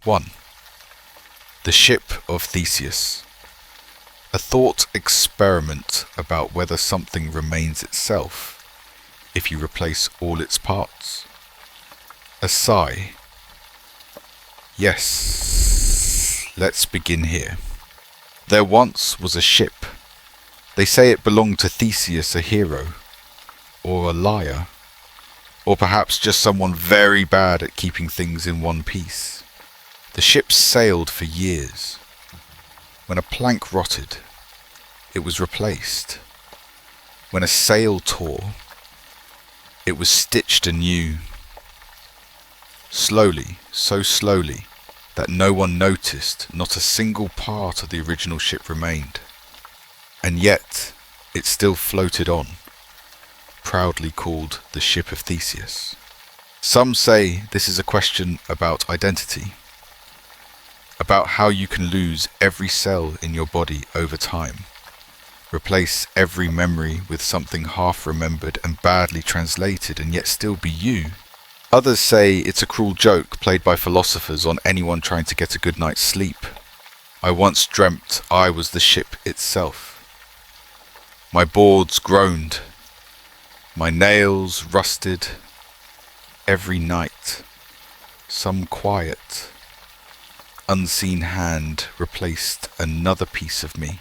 1. The Ship of Theseus. A thought experiment about whether something remains itself if you replace all its parts. A sigh. Yes, let's begin here. There once was a ship. They say it belonged to Theseus, a hero, or a liar, or perhaps just someone very bad at keeping things in one piece. The ship sailed for years. When a plank rotted, it was replaced. When a sail tore, it was stitched anew. Slowly, so slowly, that no one noticed, not a single part of the original ship remained. And yet, it still floated on, proudly called the Ship of Theseus. Some say this is a question about identity, about how you can lose every cell in your body over time, replace every memory with something half-remembered and badly translated and yet still be you. Others say it's a cruel joke played by philosophers on anyone trying to get a good night's sleep. I once dreamt I was the ship itself. My boards groaned, my nails rusted. Every night, some quiet, unseen hand replaced another piece of me.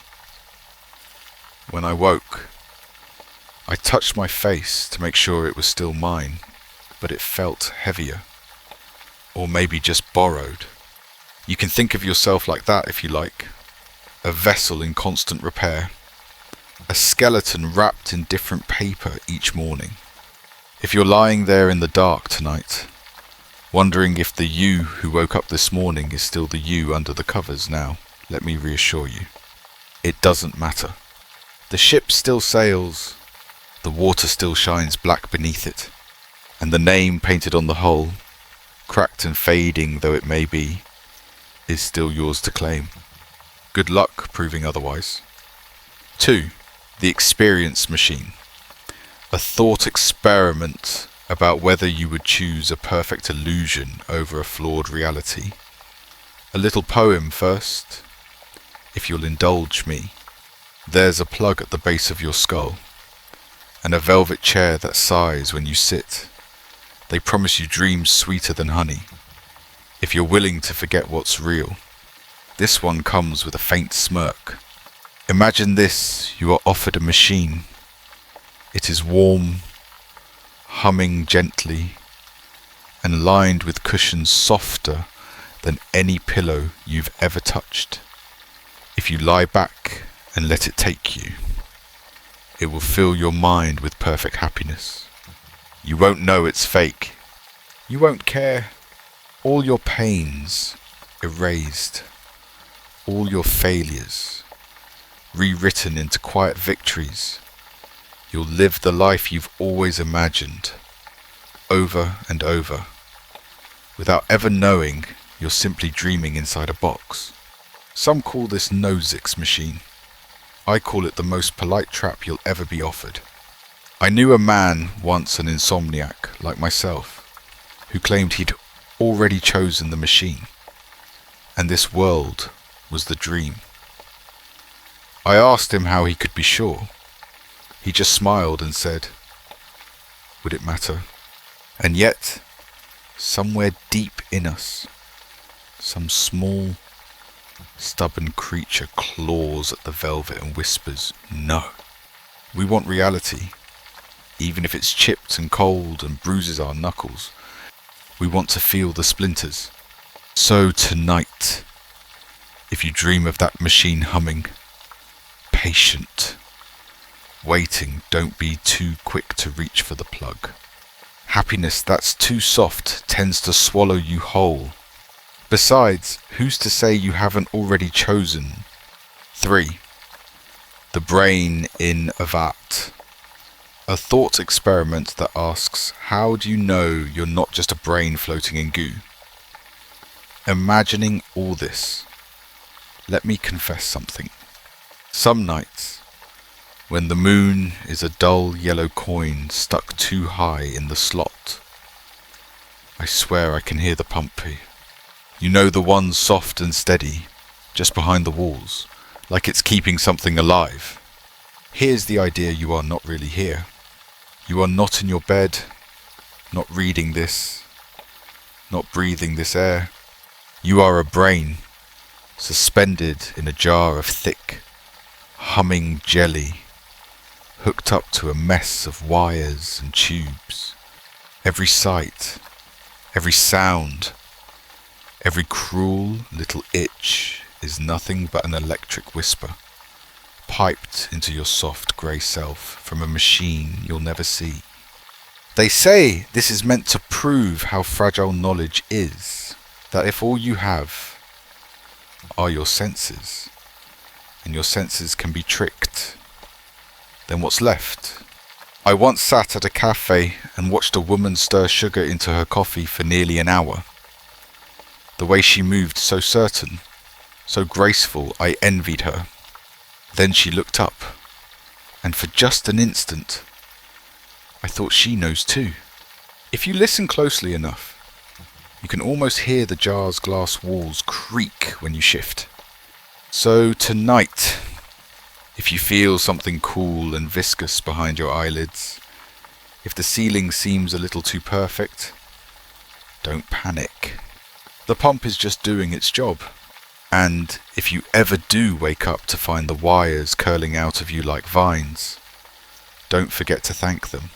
When I woke, I touched my face to make sure it was still mine, but it felt heavier, or maybe just borrowed. You can think of yourself like that if you like, a vessel in constant repair, a skeleton wrapped in different paper each morning. If you're lying there in the dark tonight, wondering if the you who woke up this morning is still the you under the covers now, let me reassure you, it doesn't matter. The ship still sails, the water still shines black beneath it, and the name painted on the hull, cracked and fading though it may be, is still yours to claim. Good luck proving otherwise. 2. The experience machine. A thought experiment about whether you would choose a perfect illusion over a flawed reality. A little poem first, if you'll indulge me. There's a plug at the base of your skull, and a velvet chair that sighs when you sit. They promise you dreams sweeter than honey, if you're willing to forget what's real. This one comes with a faint smirk. Imagine this, you are offered a machine. It is warm, humming gently, and lined with cushions softer than any pillow you've ever touched. If you lie back and let it take you, it will fill your mind with perfect happiness. You won't know it's fake. You won't care. All your pains erased. All your failures rewritten into quiet victories. You'll live the life you've always imagined, over and over. Without ever knowing, you're simply dreaming inside a box. Some call this Nozick's machine. I call it the most polite trap you'll ever be offered. I knew a man, once an insomniac like myself, who claimed he'd already chosen the machine, and this world was the dream. I asked him how he could be sure. He just smiled and said, would it matter? And yet, somewhere deep in us, some small, stubborn creature claws at the velvet and whispers, no. We want reality, even if it's chipped and cold and bruises our knuckles. We want to feel the splinters. So tonight, if you dream of that machine humming, patient, waiting, don't be too quick to reach for the plug. Happiness that's too soft tends to swallow you whole. Besides, who's to say you haven't already chosen? 3. The brain in a vat. A thought experiment that asks, how do you know you're not just a brain floating in goo? Imagining all this, let me confess something. Some nights, when the moon is a dull yellow coin stuck too high in the slot, I swear I can hear the pumpy. You know the one soft and steady, just behind the walls, like it's keeping something alive. Here's the idea: you are not really here. You are not in your bed, not reading this, not breathing this air. You are a brain, suspended in a jar of thick, humming jelly, hooked up to a mess of wires and tubes. Every sight, every sound, every cruel little itch is nothing but an electric whisper, piped into your soft grey self from a machine you'll never see. They say this is meant to prove how fragile knowledge is, that if all you have are your senses, and your senses can be tricked, then what's left? I once sat at a cafe and watched a woman stir sugar into her coffee for nearly an hour. The way she moved, so certain, so graceful, I envied her. Then she looked up, and for just an instant, I thought she knows too. If you listen closely enough, you can almost hear the jar's glass walls creak when you shift. So tonight, if you feel something cool and viscous behind your eyelids, if the ceiling seems a little too perfect, don't panic. The pump is just doing its job. And if you ever do wake up to find the wires curling out of you like vines, don't forget to thank them.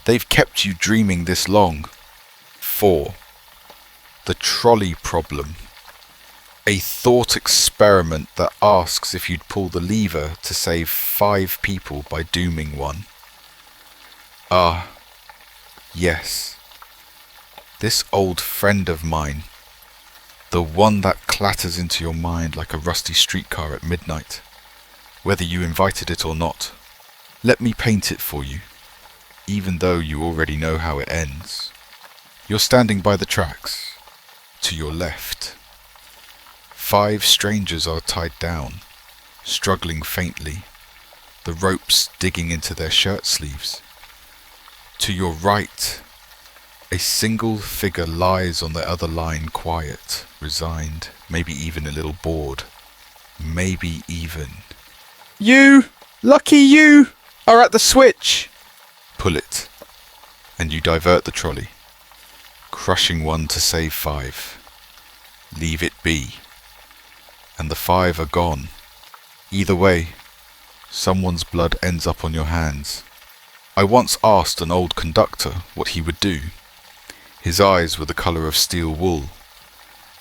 They've kept you dreaming this long. 4. The Trolley Problem. A thought experiment that asks if you'd pull the lever to save 5 people by dooming one. Ah, yes. This old friend of mine, the one that clatters into your mind like a rusty streetcar at midnight, whether you invited it or not. Let me paint it for you, even though you already know how it ends. You're standing by the tracks. To your left, 5 strangers are tied down, struggling faintly, the ropes digging into their shirt sleeves. To your right, a single figure lies on the other line, quiet, resigned, maybe even a little bored. Maybe even... You! Lucky you! Are at the switch! Pull it, and you divert the trolley, crushing one to save 5. Leave it be, and the 5 are gone. Either way, someone's blood ends up on your hands. I once asked an old conductor what he would do. His eyes were the colour of steel wool,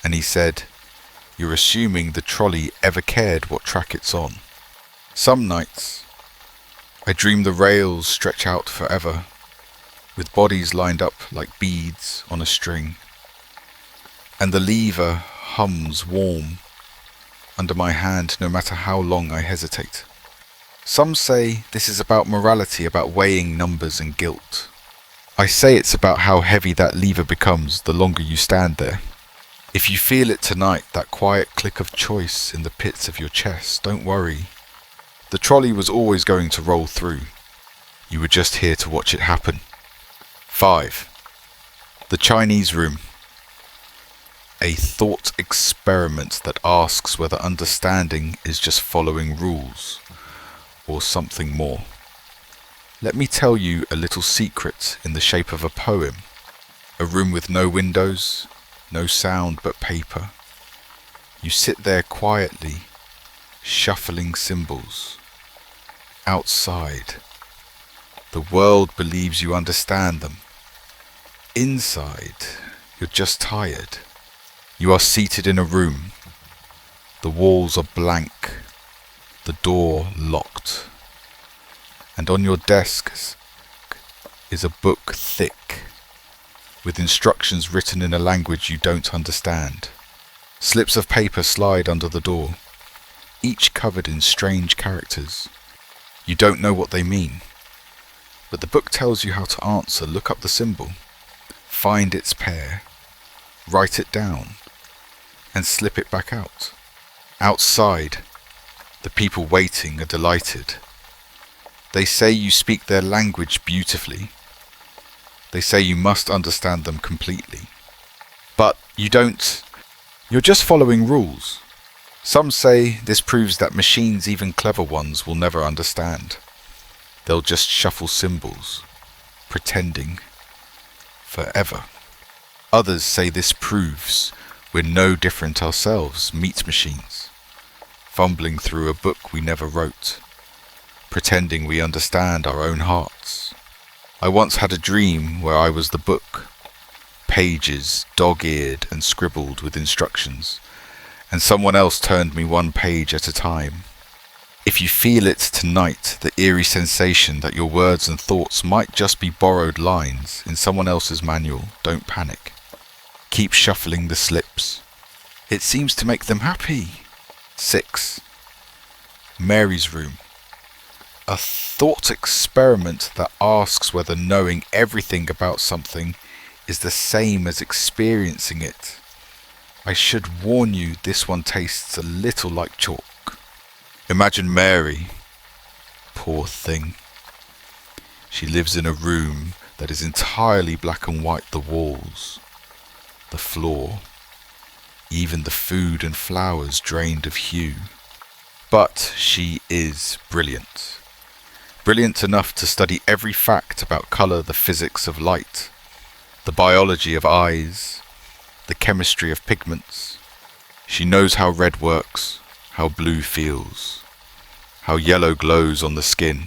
and he said, "You're assuming the trolley ever cared what track it's on." Some nights, I dream the rails stretch out forever, with bodies lined up like beads on a string, and the lever hums warm under my hand no matter how long I hesitate. Some say this is about morality, about weighing numbers and guilt. I say it's about how heavy that lever becomes the longer you stand there. If you feel it tonight, that quiet click of choice in the pits of your chest, don't worry. The trolley was always going to roll through. You were just here to watch it happen. 5. The Chinese Room. A thought experiment that asks whether understanding is just following rules, or something more. Let me tell you a little secret in the shape of a poem. A room with no windows, no sound but paper. You sit there quietly, shuffling symbols. Outside, the world believes you understand them. Inside, you're just tired. You are seated in a room. The walls are blank, the door locked. And on your desk is a book thick, with instructions written in a language you don't understand. Slips of paper slide under the door, each covered in strange characters. You don't know what they mean, but the book tells you how to answer. Look up the symbol, find its pair, write it down, and slip it back out. Outside, the people waiting are delighted. They say you speak their language beautifully. They say you must understand them completely. But you don't. You're just following rules. Some say this proves that machines, even clever ones, will never understand. They'll just shuffle symbols, pretending forever. Others say this proves we're no different ourselves, meat machines, fumbling through a book we never wrote, pretending we understand our own hearts. I once had a dream where I was the book, pages dog-eared and scribbled with instructions, and someone else turned me one page at a time. If you feel it tonight, the eerie sensation that your words and thoughts might just be borrowed lines in someone else's manual, don't panic. Keep shuffling the slips. It seems to make them happy. 6. Mary's room. A thought experiment that asks whether knowing everything about something is the same as experiencing it. I should warn you, this one tastes a little like chalk. Imagine Mary. Poor thing. She lives in a room that is entirely black and white, the walls, the floor, even the food and flowers drained of hue. But she is brilliant. Brilliant enough to study every fact about colour, the physics of light, the biology of eyes, the chemistry of pigments. She knows how red works, how blue feels, how yellow glows on the skin,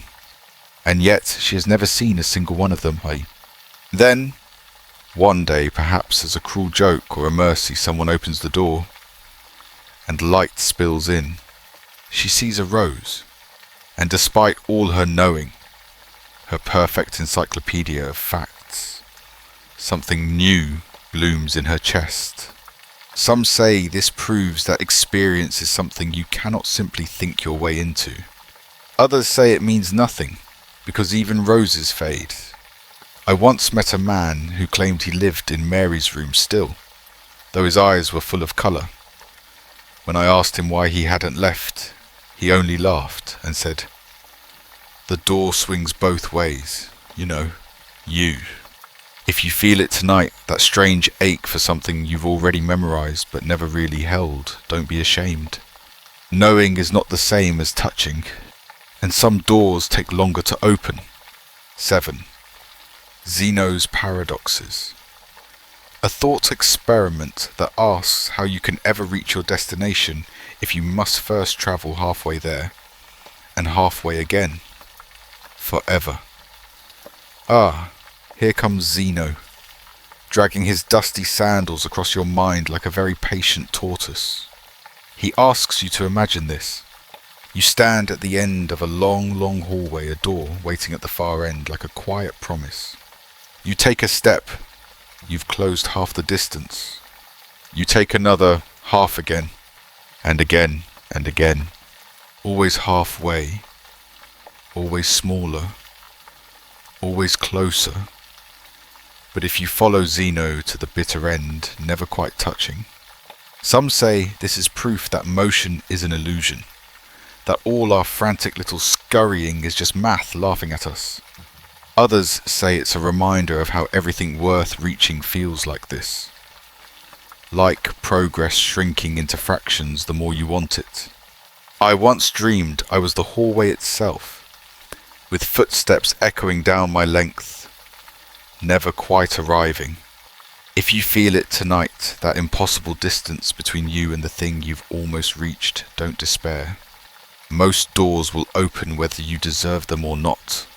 and yet she has never seen a single one of them. Then, one day, perhaps as a cruel joke or a mercy, someone opens the door, and light spills in. She sees a rose, and despite all her knowing, her perfect encyclopedia of facts, something new blooms in her chest. Some say this proves that experience is something you cannot simply think your way into. Others say it means nothing, because even roses fade. I once met a man who claimed he lived in Mary's room still, though his eyes were full of colour. When I asked him why he hadn't left, he only laughed and said, "The door swings both ways, you know, you. If you feel it tonight, that strange ache for something you've already memorized but never really held, don't be ashamed. Knowing is not the same as touching, and some doors take longer to open." 7. Zeno's paradoxes. A thought experiment that asks how you can ever reach your destination if you must first travel halfway there, and halfway again, forever. Ah, here comes Zeno, dragging his dusty sandals across your mind like a very patient tortoise. He asks you to imagine this. You stand at the end of a long, long hallway, a door waiting at the far end like a quiet promise. You take a step, you've closed half the distance. You take another, half again, and again, and again. Always halfway, always smaller, always closer. But if you follow Zeno to the bitter end, never quite touching. Some say this is proof that motion is an illusion, that all our frantic little scurrying is just math laughing at us. Others say it's a reminder of how everything worth reaching feels like this. Like progress shrinking into fractions the more you want it. I once dreamed I was the hallway itself, with footsteps echoing down my length, never quite arriving. If you feel it tonight, that impossible distance between you and the thing you've almost reached, don't despair. Most doors will open whether you deserve them or not.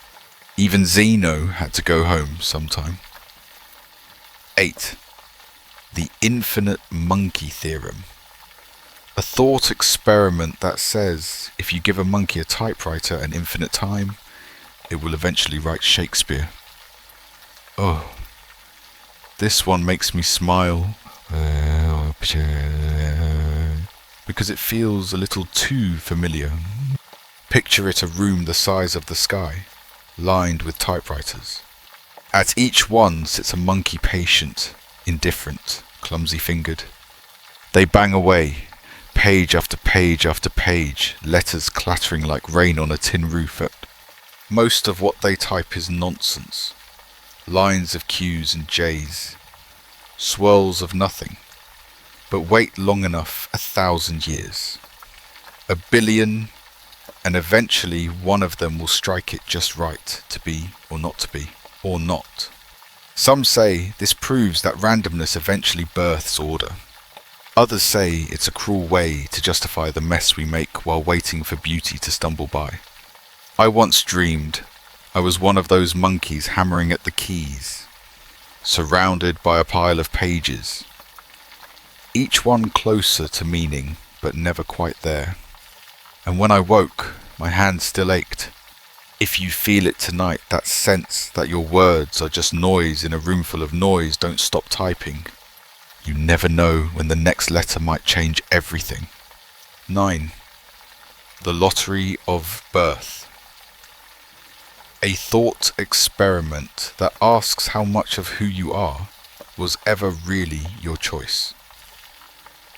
Even Zeno had to go home sometime. 8. The infinite monkey theorem. A thought experiment that says if you give a monkey a typewriter and infinite time, it will eventually write Shakespeare. Oh, this one makes me smile because it feels a little too familiar. Picture it a room the size of the sky, lined with typewriters. At each one sits a monkey patient, indifferent, clumsy-fingered. They bang away, page after page after page, letters clattering like rain on a tin roof. Most of what they type is nonsense. Lines of Q's and J's, swirls of nothing, But wait long enough, 1,000 years, 1,000,000,000, and eventually one of them will strike it just right, to be or not to be, or not. Some say this proves that randomness eventually births order. Others say it's a cruel way to justify the mess we make while waiting for beauty to stumble by. I once dreamed I was one of those monkeys hammering at the keys, surrounded by a pile of pages, each one closer to meaning, but never quite there. And when I woke, my hand still ached. If you feel it tonight, that sense that your words are just noise in a room full of noise, don't stop typing. You never know when the next letter might change everything. 9. The Lottery of Birth. A thought experiment that asks how much of who you are was ever really your choice.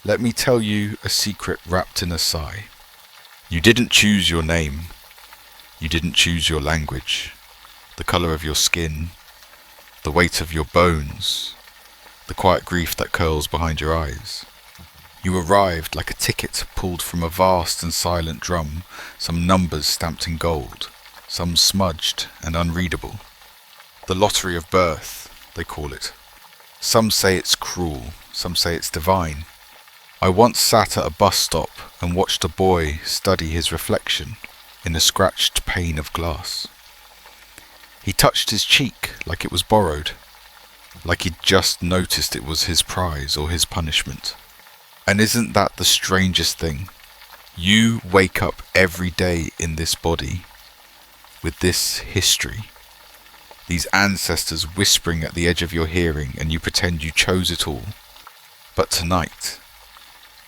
Let me tell you a secret wrapped in a sigh. You didn't choose your name. You didn't choose your language, the colour of your skin, the weight of your bones, the quiet grief that curls behind your eyes. You arrived like a ticket pulled from a vast and silent drum, some numbers stamped in gold, some smudged and unreadable. The lottery of birth, they call it. Some say it's cruel, some say it's divine. I once sat at a bus stop and watched a boy study his reflection in a scratched pane of glass. He touched his cheek like it was borrowed, like he'd just noticed it was his prize or his punishment. And isn't that the strangest thing? You wake up every day in this body, with this history, these ancestors whispering at the edge of your hearing, and you pretend you chose it all. But tonight,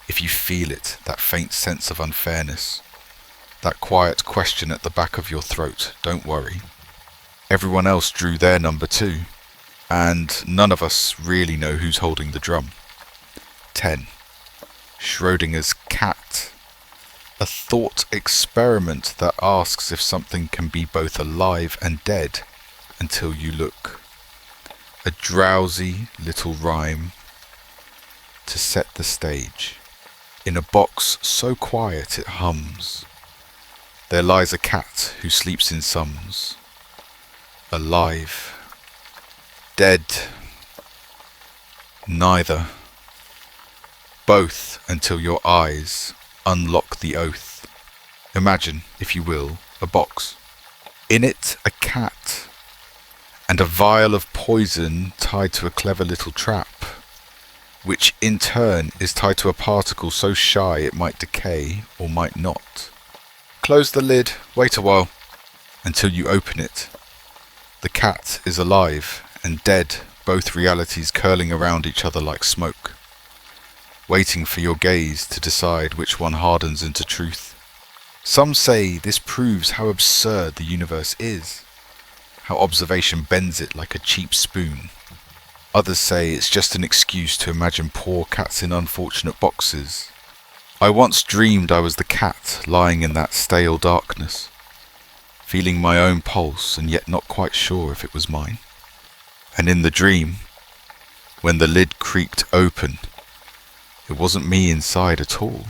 if you feel it, that faint sense of unfairness, that quiet question at the back of your throat, don't worry. Everyone else drew their number too, and none of us really know who's holding the drum. 10. Schrödinger's cat. A thought experiment that asks if something can be both alive and dead until you look. A drowsy little rhyme to set the stage. In a box so quiet it hums. There lies a cat who sleeps in sums. Alive. Dead. Neither. Both until your eyes unlock the oath. Imagine, if you will, a box. In it a cat, and a vial of poison tied to a clever little trap, which in turn is tied to a particle so shy it might decay or might not. Close the lid, wait a while, until you open it. The cat is alive and dead, both realities curling around each other like smoke, waiting for your gaze to decide which one hardens into truth. Some say this proves how absurd the universe is, how observation bends it like a cheap spoon. Others say it's just an excuse to imagine poor cats in unfortunate boxes. I once dreamed I was the cat lying in that stale darkness, feeling my own pulse and yet not quite sure if it was mine. And in the dream, when the lid creaked open, it wasn't me inside at all.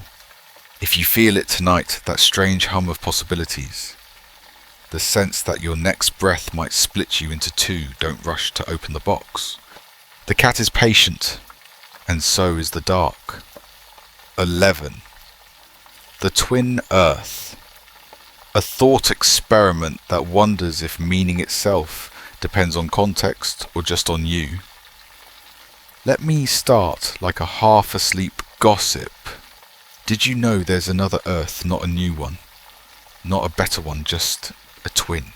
If you feel it tonight, that strange hum of possibilities, the sense that your next breath might split you into two, don't rush to open the box. The cat is patient, and so is the dark. 11. The Twin Earth. A thought experiment that wonders if meaning itself depends on context or just on you. Let me start like a half-asleep gossip. Did you know there's another Earth, not a new one? Not a better one, just a twin.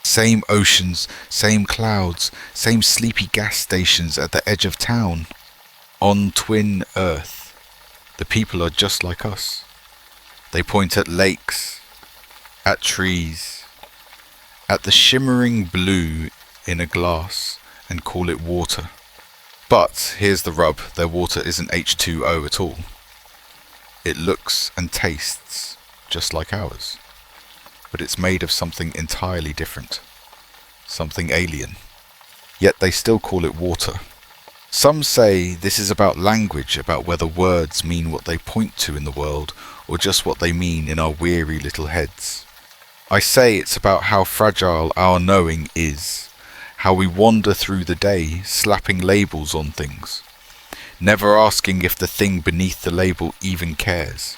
Same oceans, same clouds, same sleepy gas stations at the edge of town. On Twin Earth, the people are just like us. They point at lakes, at trees, at the shimmering blue in a glass and call it water. But here's the rub, their water isn't H2O at all. It looks and tastes just like ours, but it's made of something entirely different, something alien. Yet they still call it water. Some say this is about language, about whether words mean what they point to in the world, or just what they mean in our weary little heads. I say it's about how fragile our knowing is, how we wander through the day slapping labels on things, never asking if the thing beneath the label even cares.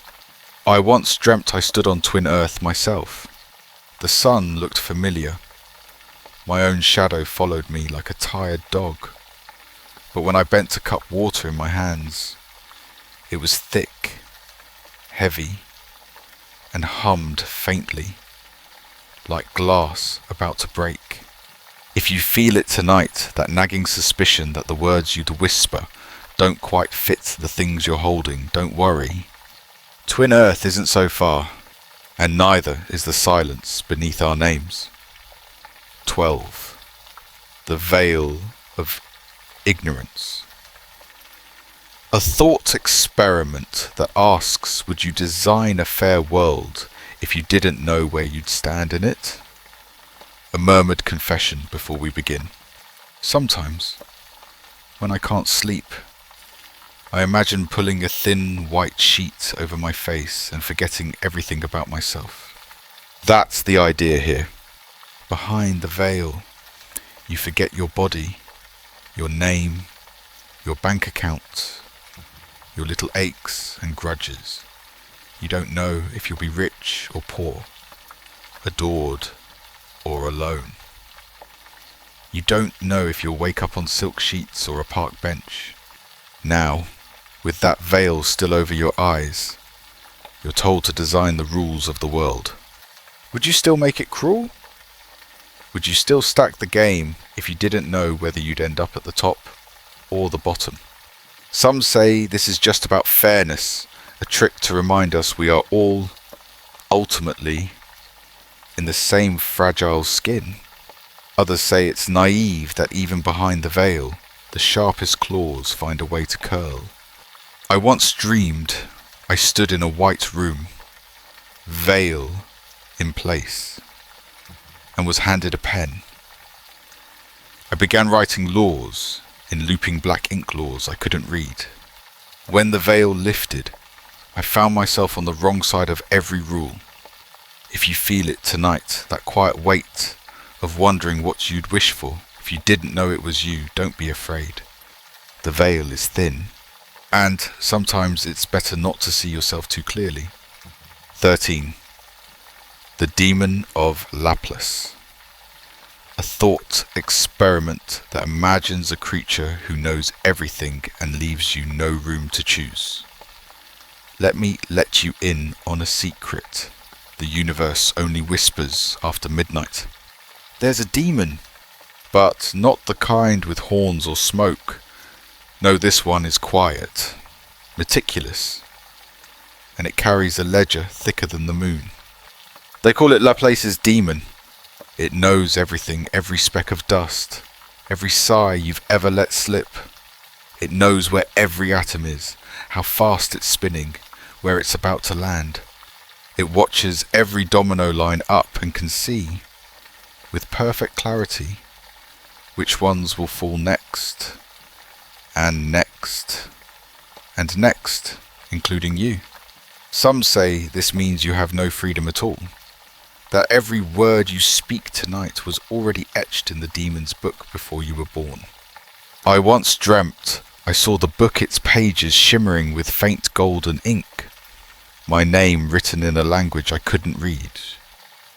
I once dreamt I stood on Twin Earth myself. The sun looked familiar. My own shadow followed me like a tired dog. But when I bent to cup water in my hands, it was thick, heavy, and hummed faintly, like glass about to break. If you feel it tonight, that nagging suspicion that the words you'd whisper don't quite fit the things you're holding, don't worry. Twin Earth isn't so far, and neither is the silence beneath our names. 12. The Veil of Ignorance. A thought experiment that asks, would you design a fair world if you didn't know where you'd stand in it? A murmured confession before we begin. Sometimes, when I can't sleep, I imagine pulling a thin white sheet over my face and forgetting everything about myself. That's the idea here. Behind the veil, you forget your body, your name, your bank account, your little aches and grudges. You don't know if you'll be rich or poor, adored or alone. You don't know if you'll wake up on silk sheets or a park bench. Now, with that veil still over your eyes, you're told to design the rules of the world. Would you still make it cruel? Would you still stack the game if you didn't know whether you'd end up at the top or the bottom? Some say this is just about fairness, a trick to remind us we are all, ultimately, in the same fragile skin. Others say it's naive that even behind the veil, the sharpest claws find a way to curl. I once dreamed I stood in a white room, veil in place, and was handed a pen. I began writing laws in looping black ink laws I couldn't read. When the veil lifted, I found myself on the wrong side of every rule. If you feel it tonight, that quiet weight of wondering what you'd wish for if you didn't know it was you, don't be afraid. The veil is thin, and sometimes it's better not to see yourself too clearly. 13. The Demon of Laplace. A thought experiment that imagines a creature who knows everything and leaves you no room to choose. Let me let you in on a secret the universe only whispers after midnight. There's a demon, but not the kind with horns or smoke. No, this one is quiet, meticulous, and it carries a ledger thicker than the moon. They call it Laplace's demon. It knows everything, every speck of dust, every sigh you've ever let slip. It knows where every atom is, how fast it's spinning, where it's about to land. It watches every domino line up and can see, with perfect clarity, which ones will fall next, and next, and next, including you. Some say this means you have no freedom at all, that every word you speak tonight was already etched in the demon's book before you were born. I once dreamt I saw the book, its pages shimmering with faint golden ink, my name written in a language I couldn't read.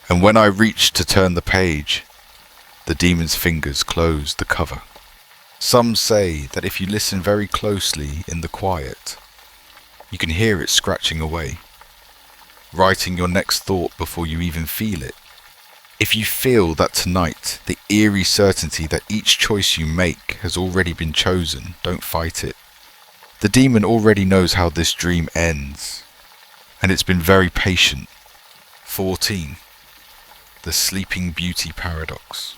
And when I reached to turn the page, the demon's fingers closed the cover. Some say that if you listen very closely in the quiet, you can hear it scratching away, writing your next thought before you even feel it. If you feel that tonight, the eerie certainty that each choice you make has already been chosen, don't fight it. The demon already knows how this dream ends, and it's been very patient. 14. The Sleeping Beauty Paradox.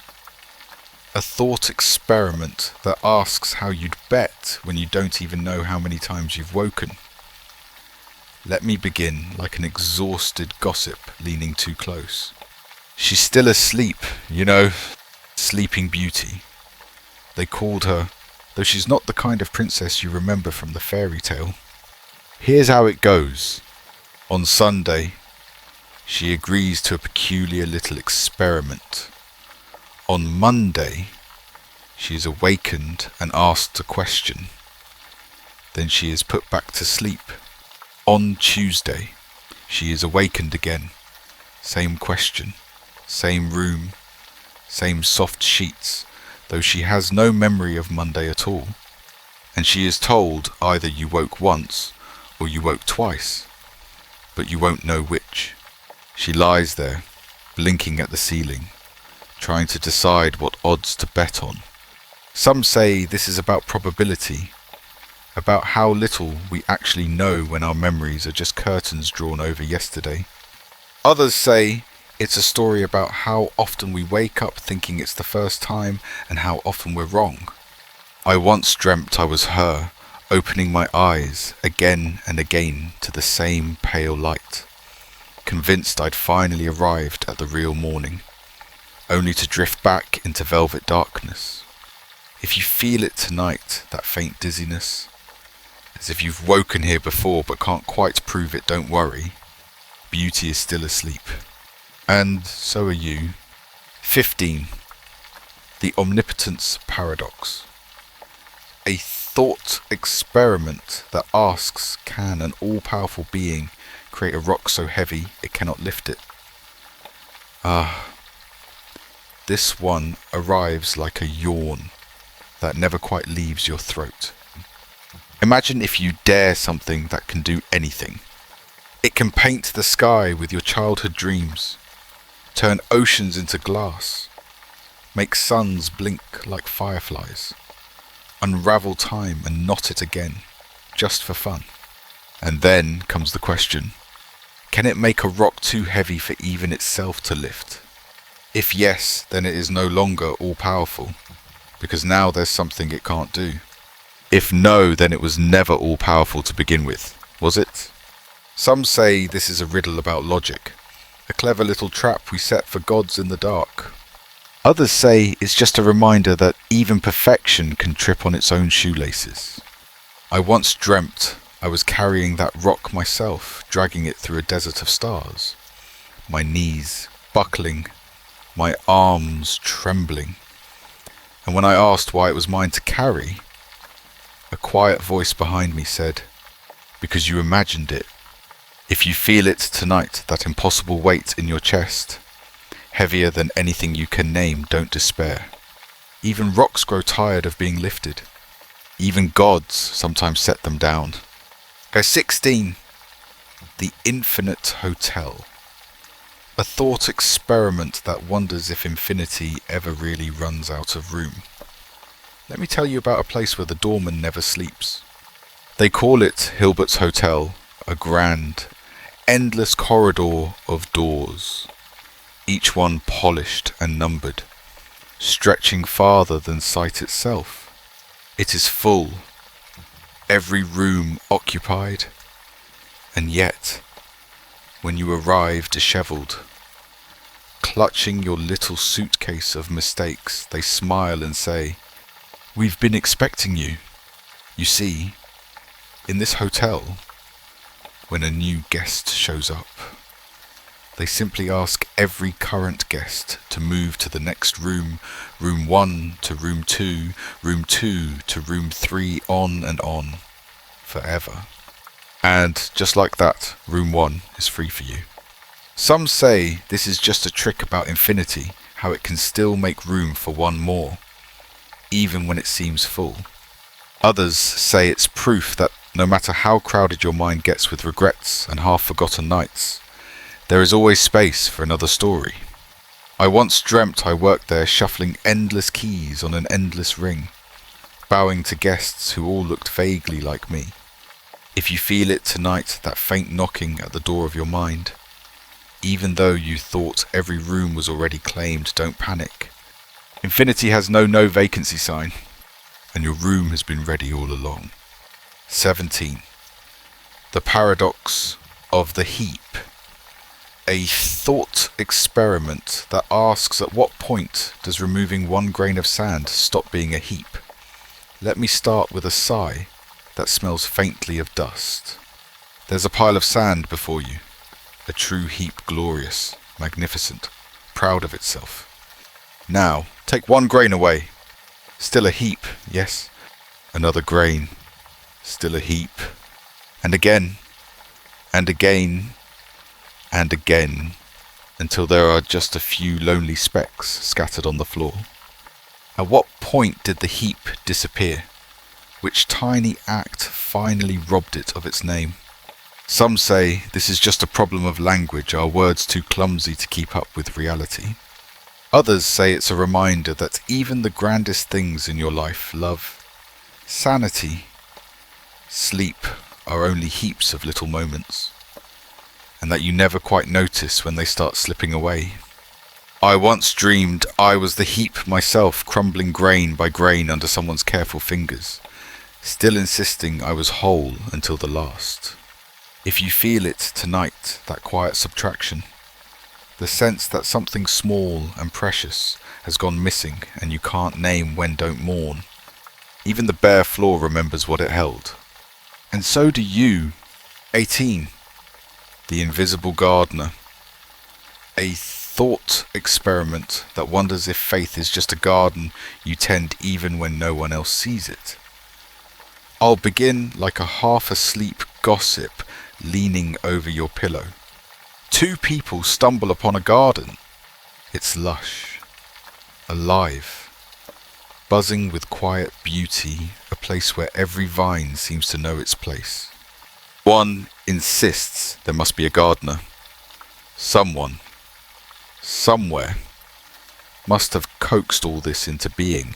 A thought experiment that asks how you'd bet when you don't even know how many times you've woken. Let me begin like an exhausted gossip leaning too close. She's still asleep, you know, Sleeping Beauty. They called her though she's not the kind of princess you remember from the fairy tale. Here's how it goes. On Sunday, she agrees to a peculiar little experiment. On Monday, she is awakened and asked a question. Then she is put back to sleep. On Tuesday, she is awakened again. Same question, same room, same soft sheets, though she has no memory of Monday at all. And she is told either you woke once or you woke twice, but you won't know which. She lies there, blinking at the ceiling, trying to decide what odds to bet on. Some say this is about probability, about how little we actually know when our memories are just curtains drawn over yesterday. Others say it's a story about how often we wake up thinking it's the first time and how often we're wrong. I once dreamt I was her, opening my eyes again and again to the same pale light, convinced I'd finally arrived at the real morning, only to drift back into velvet darkness. If you feel it tonight, that faint dizziness, as if you've woken here before but can't quite prove it, don't worry. Beauty is still asleep. And so are you. 15. The Omnipotence Paradox. A thought experiment that asks, can an all-powerful being create a rock so heavy it cannot lift it? This one arrives like a yawn that never quite leaves your throat. Imagine if you dare something that can do anything. It can paint the sky with your childhood dreams, turn oceans into glass, make suns blink like fireflies, unravel time and knot it again, just for fun. And then comes the question, can it make a rock too heavy for even itself to lift? If yes, then it is no longer all-powerful, because now there's something it can't do. If no, then it was never all-powerful to begin with, was it? Some say this is a riddle about logic, a clever little trap we set for gods in the dark. Others say it's just a reminder that even perfection can trip on its own shoelaces. I once dreamt I was carrying that rock myself, dragging it through a desert of stars. My knees buckling, my arms trembling. And when I asked why it was mine to carry, a quiet voice behind me said, because you imagined it. If you feel it tonight, that impossible weight in your chest, heavier than anything you can name, don't despair. Even rocks grow tired of being lifted. Even gods sometimes set them down. Go 16. The Infinite Hotel. A thought experiment that wonders if infinity ever really runs out of room. Let me tell you about a place where the doorman never sleeps. They call it Hilbert's Hotel, a grand, endless corridor of doors, each one polished and numbered, stretching farther than sight itself. It is full, every room occupied, and yet, when you arrive dishevelled, clutching your little suitcase of mistakes, they smile and say, "We've been expecting you." You see, in this hotel, when a new guest shows up, they simply ask every current guest to move to the next room, room 1 to room 2, room 2 to room 3, on and on, forever. And just like that, room 1 is free for you. Some say this is just a trick about infinity, how it can still make room for one more, even when it seems full. Others say it's proof that no matter how crowded your mind gets with regrets and half-forgotten nights, there is always space for another story. I once dreamt I worked there shuffling endless keys on an endless ring, bowing to guests who all looked vaguely like me. If you feel it tonight, that faint knocking at the door of your mind, even though you thought every room was already claimed, don't panic. Infinity has no vacancy sign, and your room has been ready all along. 17. The Paradox of the Heap. A thought experiment that asks at what point does removing one grain of sand stop being a heap? Let me start with a sigh that smells faintly of dust. There's a pile of sand before you, a true heap, glorious, magnificent, proud of itself. Now, take one grain away. Still a heap, yes. Another grain. Still a heap. And again, and again, and again, until there are just a few lonely specks scattered on the floor. At what point did the heap disappear? Which tiny act finally robbed it of its name? Some say this is just a problem of language, our words too clumsy to keep up with reality. Others say it's a reminder that even the grandest things in your life, love, sanity, sleep, are only heaps of little moments, and that you never quite notice when they start slipping away. I once dreamed I was the heap myself, crumbling grain by grain under someone's careful fingers, still insisting I was whole until the last. If you feel it tonight, that quiet subtraction, the sense that something small and precious has gone missing and you can't name when, don't mourn. Even the bare floor remembers what it held. And so do you, 18, the invisible gardener. A thought experiment that wonders if faith is just a garden you tend even when no one else sees it. I'll begin like a half-asleep gossip leaning over your pillow. Two people stumble upon a garden. It's lush, alive, buzzing with quiet beauty, a place where every vine seems to know its place. One insists there must be a gardener. Someone, somewhere, must have coaxed all this into being.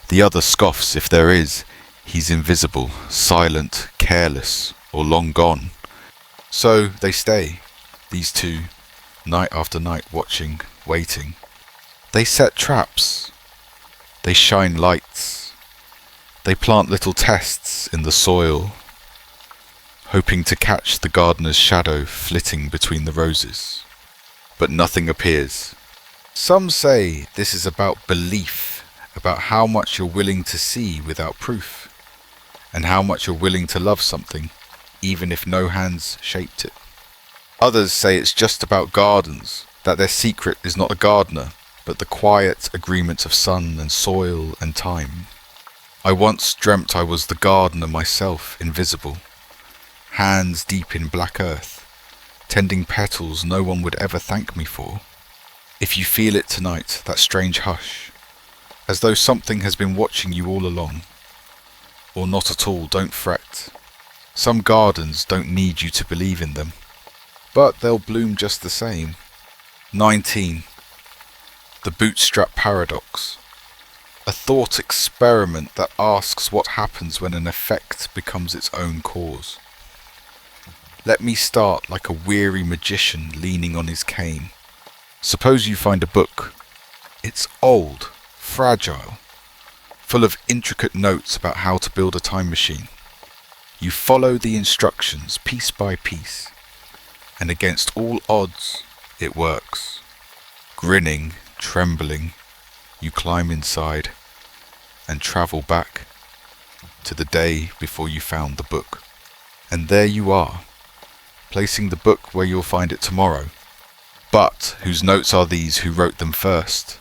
The other scoffs if there is. He's invisible, silent, careless, or long gone. So they stay, these two, night after night, watching, waiting. They set traps. They shine lights. They plant little tests in the soil, hoping to catch the gardener's shadow flitting between the roses. But nothing appears. Some say this is about belief, about how much you're willing to see without proof, and how much you're willing to love something, even if no hands shaped it. Others say it's just about gardens, that their secret is not a gardener, but the quiet agreement of sun and soil and time. I once dreamt I was the gardener myself, invisible, hands deep in black earth, tending petals no one would ever thank me for. If you feel it tonight, that strange hush, as though something has been watching you all along, or not at all, don't fret. Some gardens don't need you to believe in them, but they'll bloom just the same. 19. The Bootstrap Paradox. A thought experiment that asks what happens when an effect becomes its own cause. Let me start like a weary magician leaning on his cane. Suppose you find a book. It's old, fragile, full of intricate notes about how to build a time machine. You follow the instructions piece by piece, and against all odds, it works. Grinning, trembling, you climb inside and travel back to the day before you found the book. And there you are, placing the book where you'll find it tomorrow. But whose notes are these who wrote them first?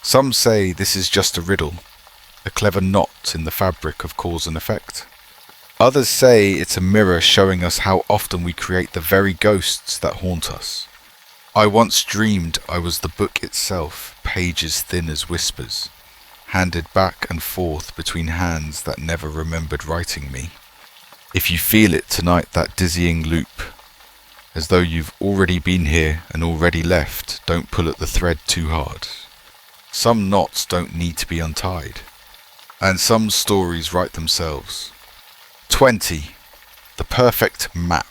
Some say this is just a riddle, a clever knot in the fabric of cause and effect. Others say it's a mirror showing us how often we create the very ghosts that haunt us. I once dreamed I was the book itself, pages thin as whispers, handed back and forth between hands that never remembered writing me. If you feel it tonight, that dizzying loop, as though you've already been here and already left, don't pull at the thread too hard. Some knots don't need to be untied, and some stories write themselves. 20. The perfect map.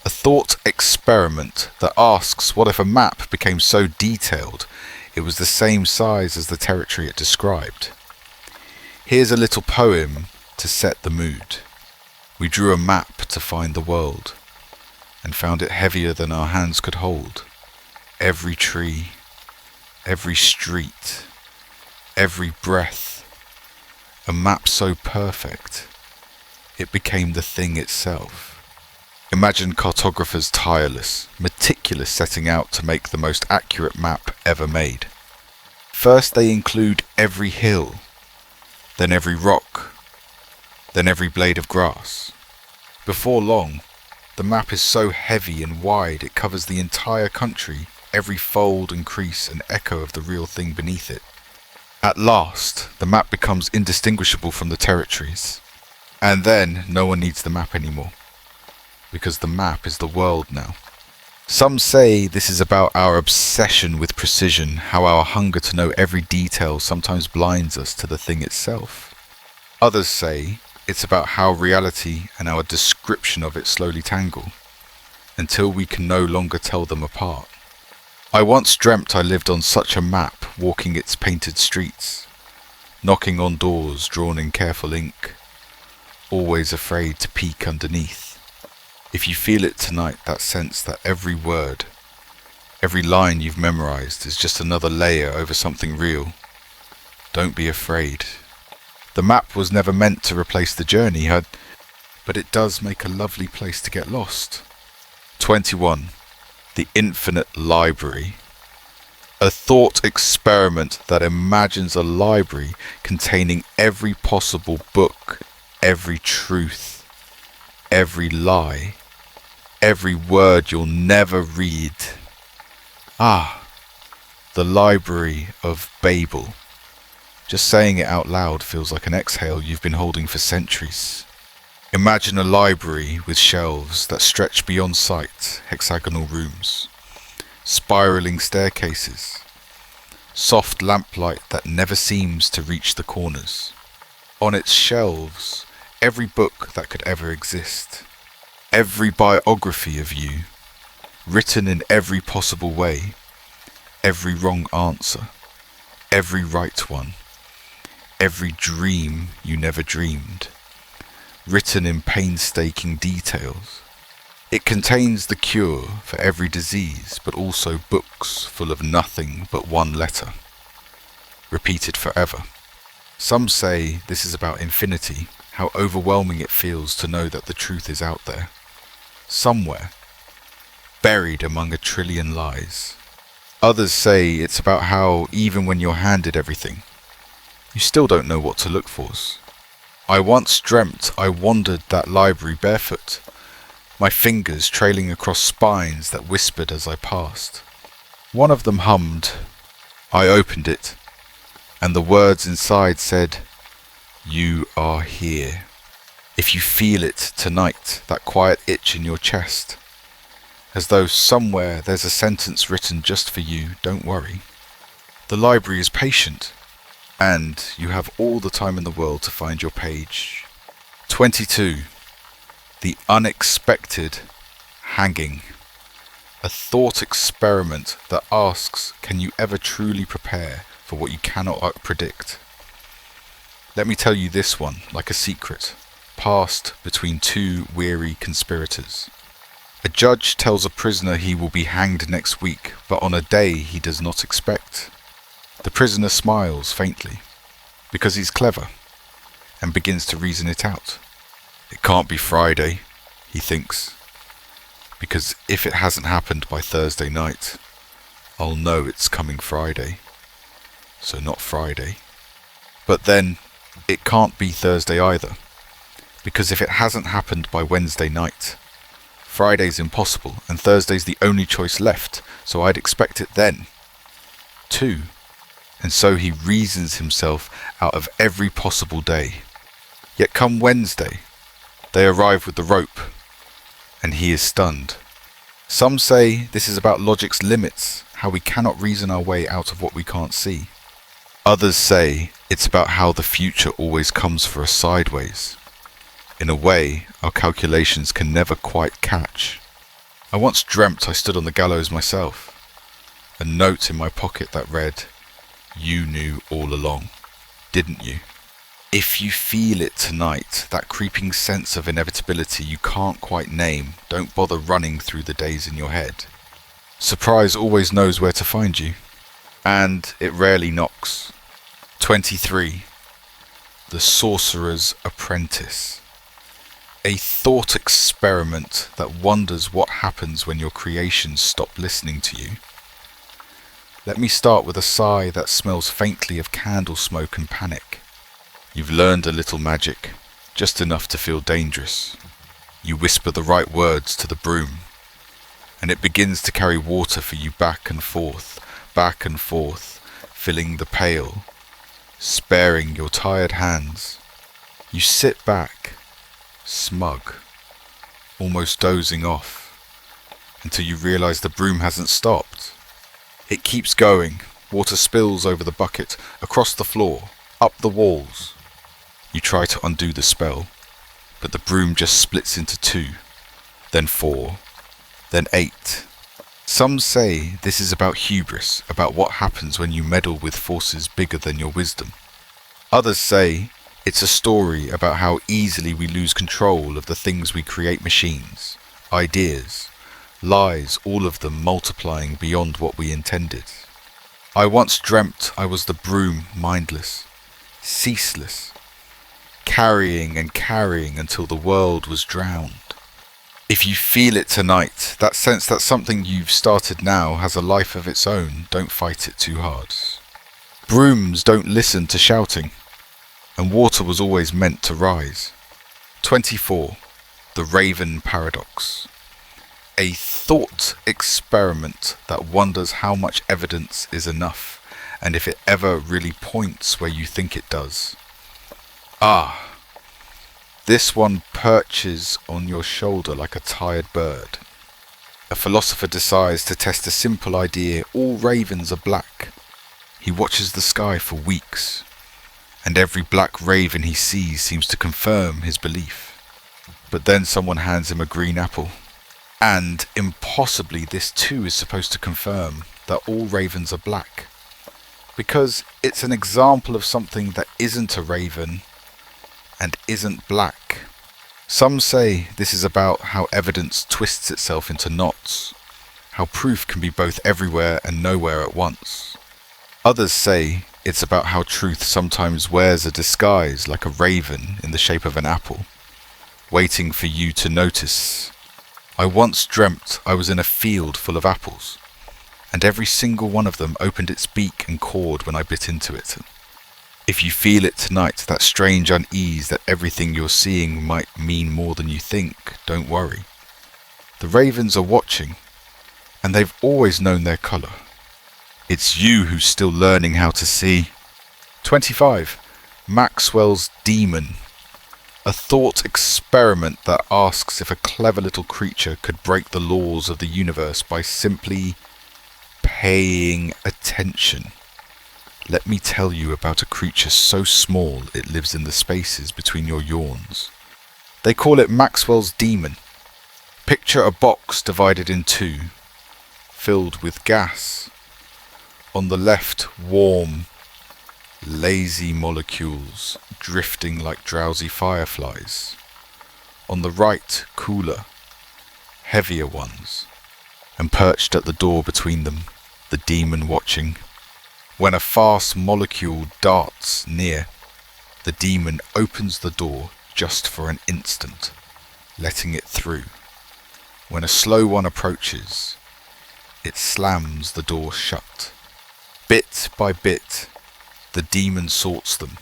A thought experiment that asks what if a map became so detailed it was the same size as the territory it described. Here's a little poem to set the mood. We drew a map to find the world, and found it heavier than our hands could hold. Every tree, every street, every breath, A map so perfect, it became the thing itself. Imagine cartographers tireless, meticulous setting out to make the most accurate map ever made. First they include every hill, then every rock, then every blade of grass. Before long, the map is so heavy and wide it covers the entire country, every fold and crease and echo of the real thing beneath it. At last, the map becomes indistinguishable from the territories. And then no one needs the map anymore, because the map is the world now. Some say this is about our obsession with precision, how our hunger to know every detail sometimes blinds us to the thing itself. Others say it's about how reality and our description of it slowly tangle, until we can no longer tell them apart. I once dreamt I lived on such a map, walking its painted streets, knocking on doors drawn in careful ink, always afraid to peek underneath. If you feel it tonight, that sense that every word, every line you've memorized is just another layer over something real, don't be afraid. The map was never meant to replace the journey, but it does make a lovely place to get lost. 21. The Infinite Library. A thought experiment that imagines a library containing every possible book, every truth, every lie, every word you'll never read. The Library of Babel. Just saying it out loud feels like an exhale you've been holding for centuries. Imagine a library with shelves that stretch beyond sight, hexagonal rooms, spiraling staircases, soft lamplight that never seems to reach the corners. On its shelves, every book that could ever exist, every biography of you, written in every possible way, every wrong answer, every right one, every dream you never dreamed, written in painstaking details. It contains the cure for every disease, but also books full of nothing but one letter, repeated forever. Some say this is about infinity, how overwhelming it feels to know that the truth is out there, somewhere, buried among a trillion lies. Others say it's about how even when you're handed everything, you still don't know what to look for. I once dreamt I wandered that library barefoot, my fingers trailing across spines that whispered as I passed. One of them hummed. I opened it, and the words inside said, "You are here." If you feel it tonight, that quiet itch in your chest, as though somewhere there's a sentence written just for you, don't worry. The library is patient, and you have all the time in the world to find your page. 22. The Unexpected Hanging. A thought experiment that asks, can you ever truly prepare for what you cannot predict? Let me tell you this one, like a secret, passed between two weary conspirators. A judge tells a prisoner he will be hanged next week, but on a day he does not expect. The prisoner smiles faintly, because he's clever, and begins to reason it out. It can't be Friday, he thinks, because if it hasn't happened by Thursday night, I'll know it's coming Friday, so not Friday. But then, it can't be Thursday either, because if it hasn't happened by Wednesday night, Friday's impossible, and Thursday's the only choice left, so I'd expect it then, too. And so he reasons himself out of every possible day. Yet come Wednesday, they arrive with the rope, and he is stunned. Some say this is about logic's limits, how we cannot reason our way out of what we can't see. Others say it's about how the future always comes for us sideways, in a way our calculations can never quite catch. I once dreamt I stood on the gallows myself, a note in my pocket that read, "You knew all along, didn't you?" If you feel it tonight, that creeping sense of inevitability you can't quite name, don't bother running through the days in your head. Surprise always knows where to find you, and it rarely knocks. 23. The Sorcerer's Apprentice. A thought experiment that wonders what happens when your creations stop listening to you. Let me start with a sigh that smells faintly of candle smoke and panic. You've learned a little magic, just enough to feel dangerous. You whisper the right words to the broom, and it begins to carry water for you back and forth, filling the pail, sparing your tired hands. You sit back, smug, almost dozing off, until you realize the broom hasn't stopped. It keeps going. Water spills over the bucket, across the floor, up the walls. You try to undo the spell, but the broom just splits into 2, then 4, then 8. Some say this is about hubris, about what happens when you meddle with forces bigger than your wisdom. Others say it's a story about how easily we lose control of the things we create: machines, ideas, lies, all of them multiplying beyond what we intended. I once dreamt I was the broom, mindless, ceaseless, carrying and carrying until the world was drowned. If you feel it tonight, that sense that something you've started now has a life of its own, don't fight it too hard. Brooms don't listen to shouting, and water was always meant to rise. 24. The Raven Paradox. A thought experiment that wonders how much evidence is enough, and if it ever really points where you think it does. This one perches on your shoulder like a tired bird. A philosopher decides to test a simple idea: all ravens are black. He watches the sky for weeks, and every black raven he sees seems to confirm his belief. But then someone hands him a green apple, and impossibly this too is supposed to confirm that all ravens are black, because it's an example of something that isn't a raven and isn't black. Some say this is about how evidence twists itself into knots, how proof can be both everywhere and nowhere at once. Others say it's about how truth sometimes wears a disguise like a raven in the shape of an apple, waiting for you to notice. I once dreamt I was in a field full of apples, and every single one of them opened its beak and cawed when I bit into it. If you feel it tonight, that strange unease that everything you're seeing might mean more than you think, don't worry. The ravens are watching, and they've always known their colour. It's you who's still learning how to see. 25. Maxwell's Demon. A thought experiment that asks if a clever little creature could break the laws of the universe by simply paying attention. Let me tell you about a creature so small it lives in the spaces between your yawns. They call it Maxwell's Demon. Picture a box divided in 2, filled with gas. On the left, warm, lazy molecules drifting like drowsy fireflies. On the right, cooler, heavier ones. And perched at the door between them, the demon watching. When a fast molecule darts near, the demon opens the door just for an instant, letting it through. When a slow one approaches, it slams the door shut. Bit by bit, the demon sorts them,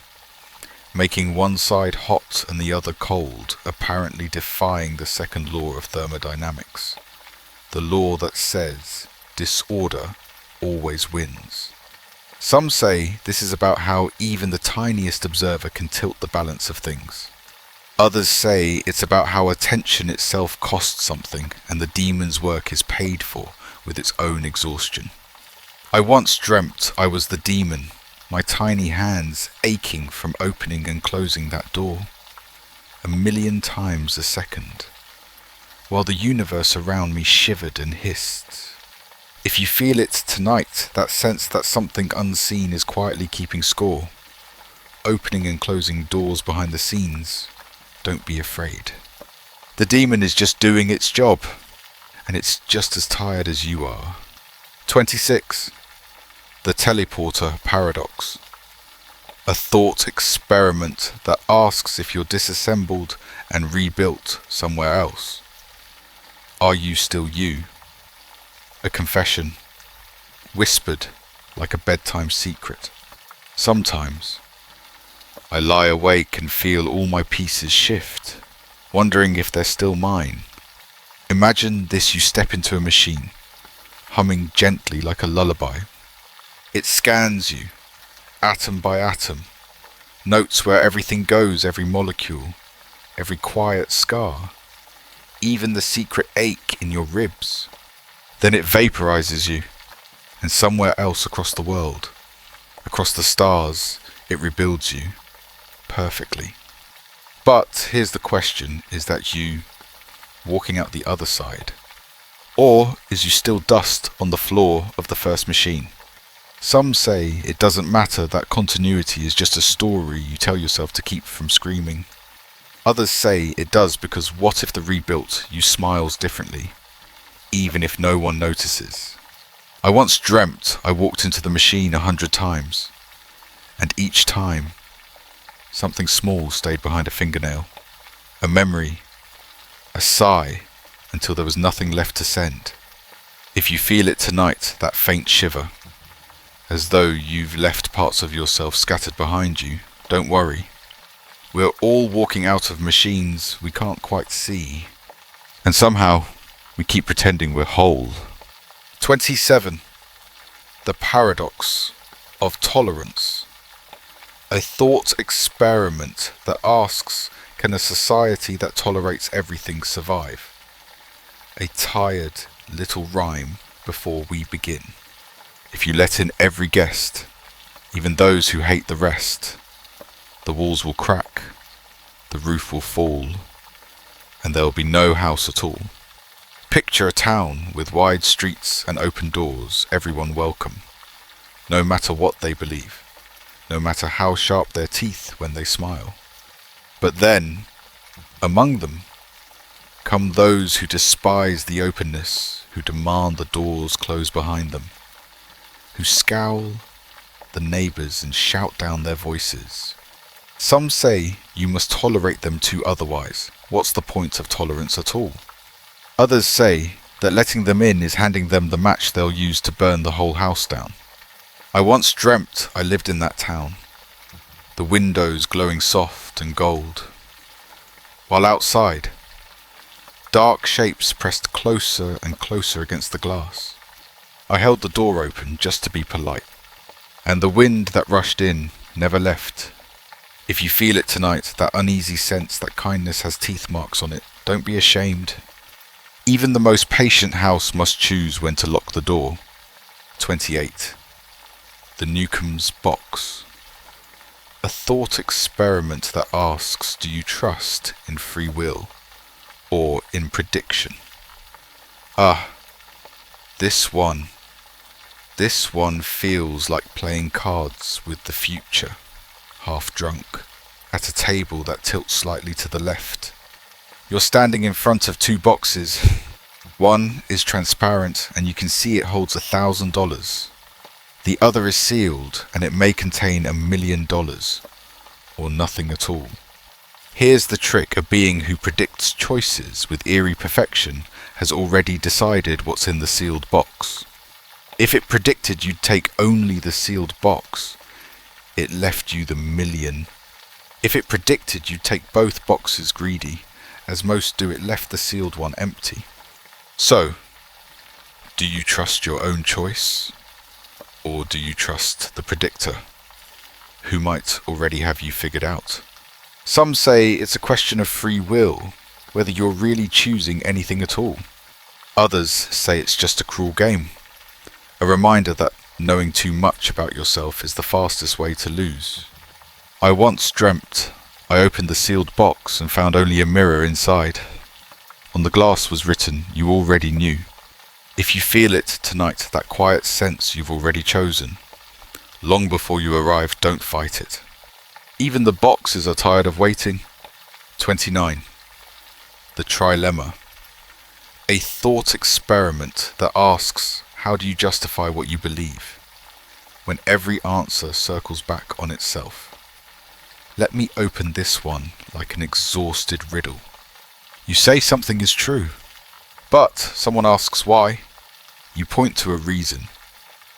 making one side hot and the other cold, apparently defying the second law of thermodynamics, the law that says disorder always wins. Some say this is about how even the tiniest observer can tilt the balance of things. Others say it's about how attention itself costs something and the demon's work is paid for with its own exhaustion. I once dreamt I was the demon, my tiny hands aching from opening and closing that door, 1,000,000 times a second, while the universe around me shivered and hissed. If you feel it tonight, that sense that something unseen is quietly keeping score, opening and closing doors behind the scenes, don't be afraid. The demon is just doing its job, and it's just as tired as you are. 26. The Teleporter Paradox. A thought experiment that asks if you're disassembled and rebuilt somewhere else. Are you still you? A confession, whispered like a bedtime secret. Sometimes I lie awake and feel all my pieces shift, wondering if they're still mine. Imagine this: you step into a machine, humming gently like a lullaby. It scans you, atom by atom, notes where everything goes, every molecule, every quiet scar, even the secret ache in your ribs. Then it vaporizes you, and somewhere else across the world, across the stars, it rebuilds you perfectly. But here's the question: is that you walking out the other side? Or is you still dust on the floor of the first machine? Some say it doesn't matter, that continuity is just a story you tell yourself to keep from screaming. Others say it does, because what if the rebuilt you smiles differently, even if no one notices? I once dreamt I walked into the machine 100 times, and each time something small stayed behind a fingernail, a memory, a sigh, until there was nothing left to send. If you feel it tonight, that faint shiver, as though you've left parts of yourself scattered behind you, don't worry. We're all walking out of machines we can't quite see, and somehow we keep pretending we're whole. 27. The Paradox of Tolerance. A thought experiment that asks, can a society that tolerates everything survive? A tired little rhyme before we begin. If you let in every guest, even those who hate the rest, the walls will crack, the roof will fall, and there will be no house at all. Picture a town with wide streets and open doors, everyone welcome, no matter what they believe, no matter how sharp their teeth when they smile. But then, among them, come those who despise the openness, who demand the doors close behind them, who scowl the neighbours and shout down their voices. Some say you must tolerate them too, otherwise what's the point of tolerance at all? Others say that letting them in is handing them the match they'll use to burn the whole house down. I once dreamt I lived in that town, the windows glowing soft and gold, while outside, dark shapes pressed closer and closer against the glass. I held the door open just to be polite, and the wind that rushed in never left. If you feel it tonight, that uneasy sense that kindness has teeth marks on it, don't be ashamed. Even the most patient house must choose when to lock the door. 28. The Newcomb's Box. A thought experiment that asks, do you trust in free will or in prediction? This one feels like playing cards with the future, half drunk, at a table that tilts slightly to the left. You're standing in front of two boxes. One is transparent and you can see it holds $1,000. The other is sealed and it may contain $1 million, or nothing at all. Here's the trick: a being who predicts choices with eerie perfection has already decided what's in the sealed box. If it predicted you'd take only the sealed box, it left you the million. If it predicted you'd take both boxes greedy, as most do, it left the sealed one empty. So, do you trust your own choice? Or do you trust the predictor, who might already have you figured out? Some say it's a question of free will, whether you're really choosing anything at all. Others say it's just a cruel game, a reminder that knowing too much about yourself is the fastest way to lose. I once dreamt I opened the sealed box and found only a mirror inside. On the glass was written, "You already knew." If you feel it tonight, that quiet sense you've already chosen, long before you arrive, don't fight it. Even the boxes are tired of waiting. 29. The Trilemma. A thought experiment that asks, how do you justify what you believe, when every answer circles back on itself? Let me open this one like an exhausted riddle. You say something is true, but someone asks why. You point to a reason.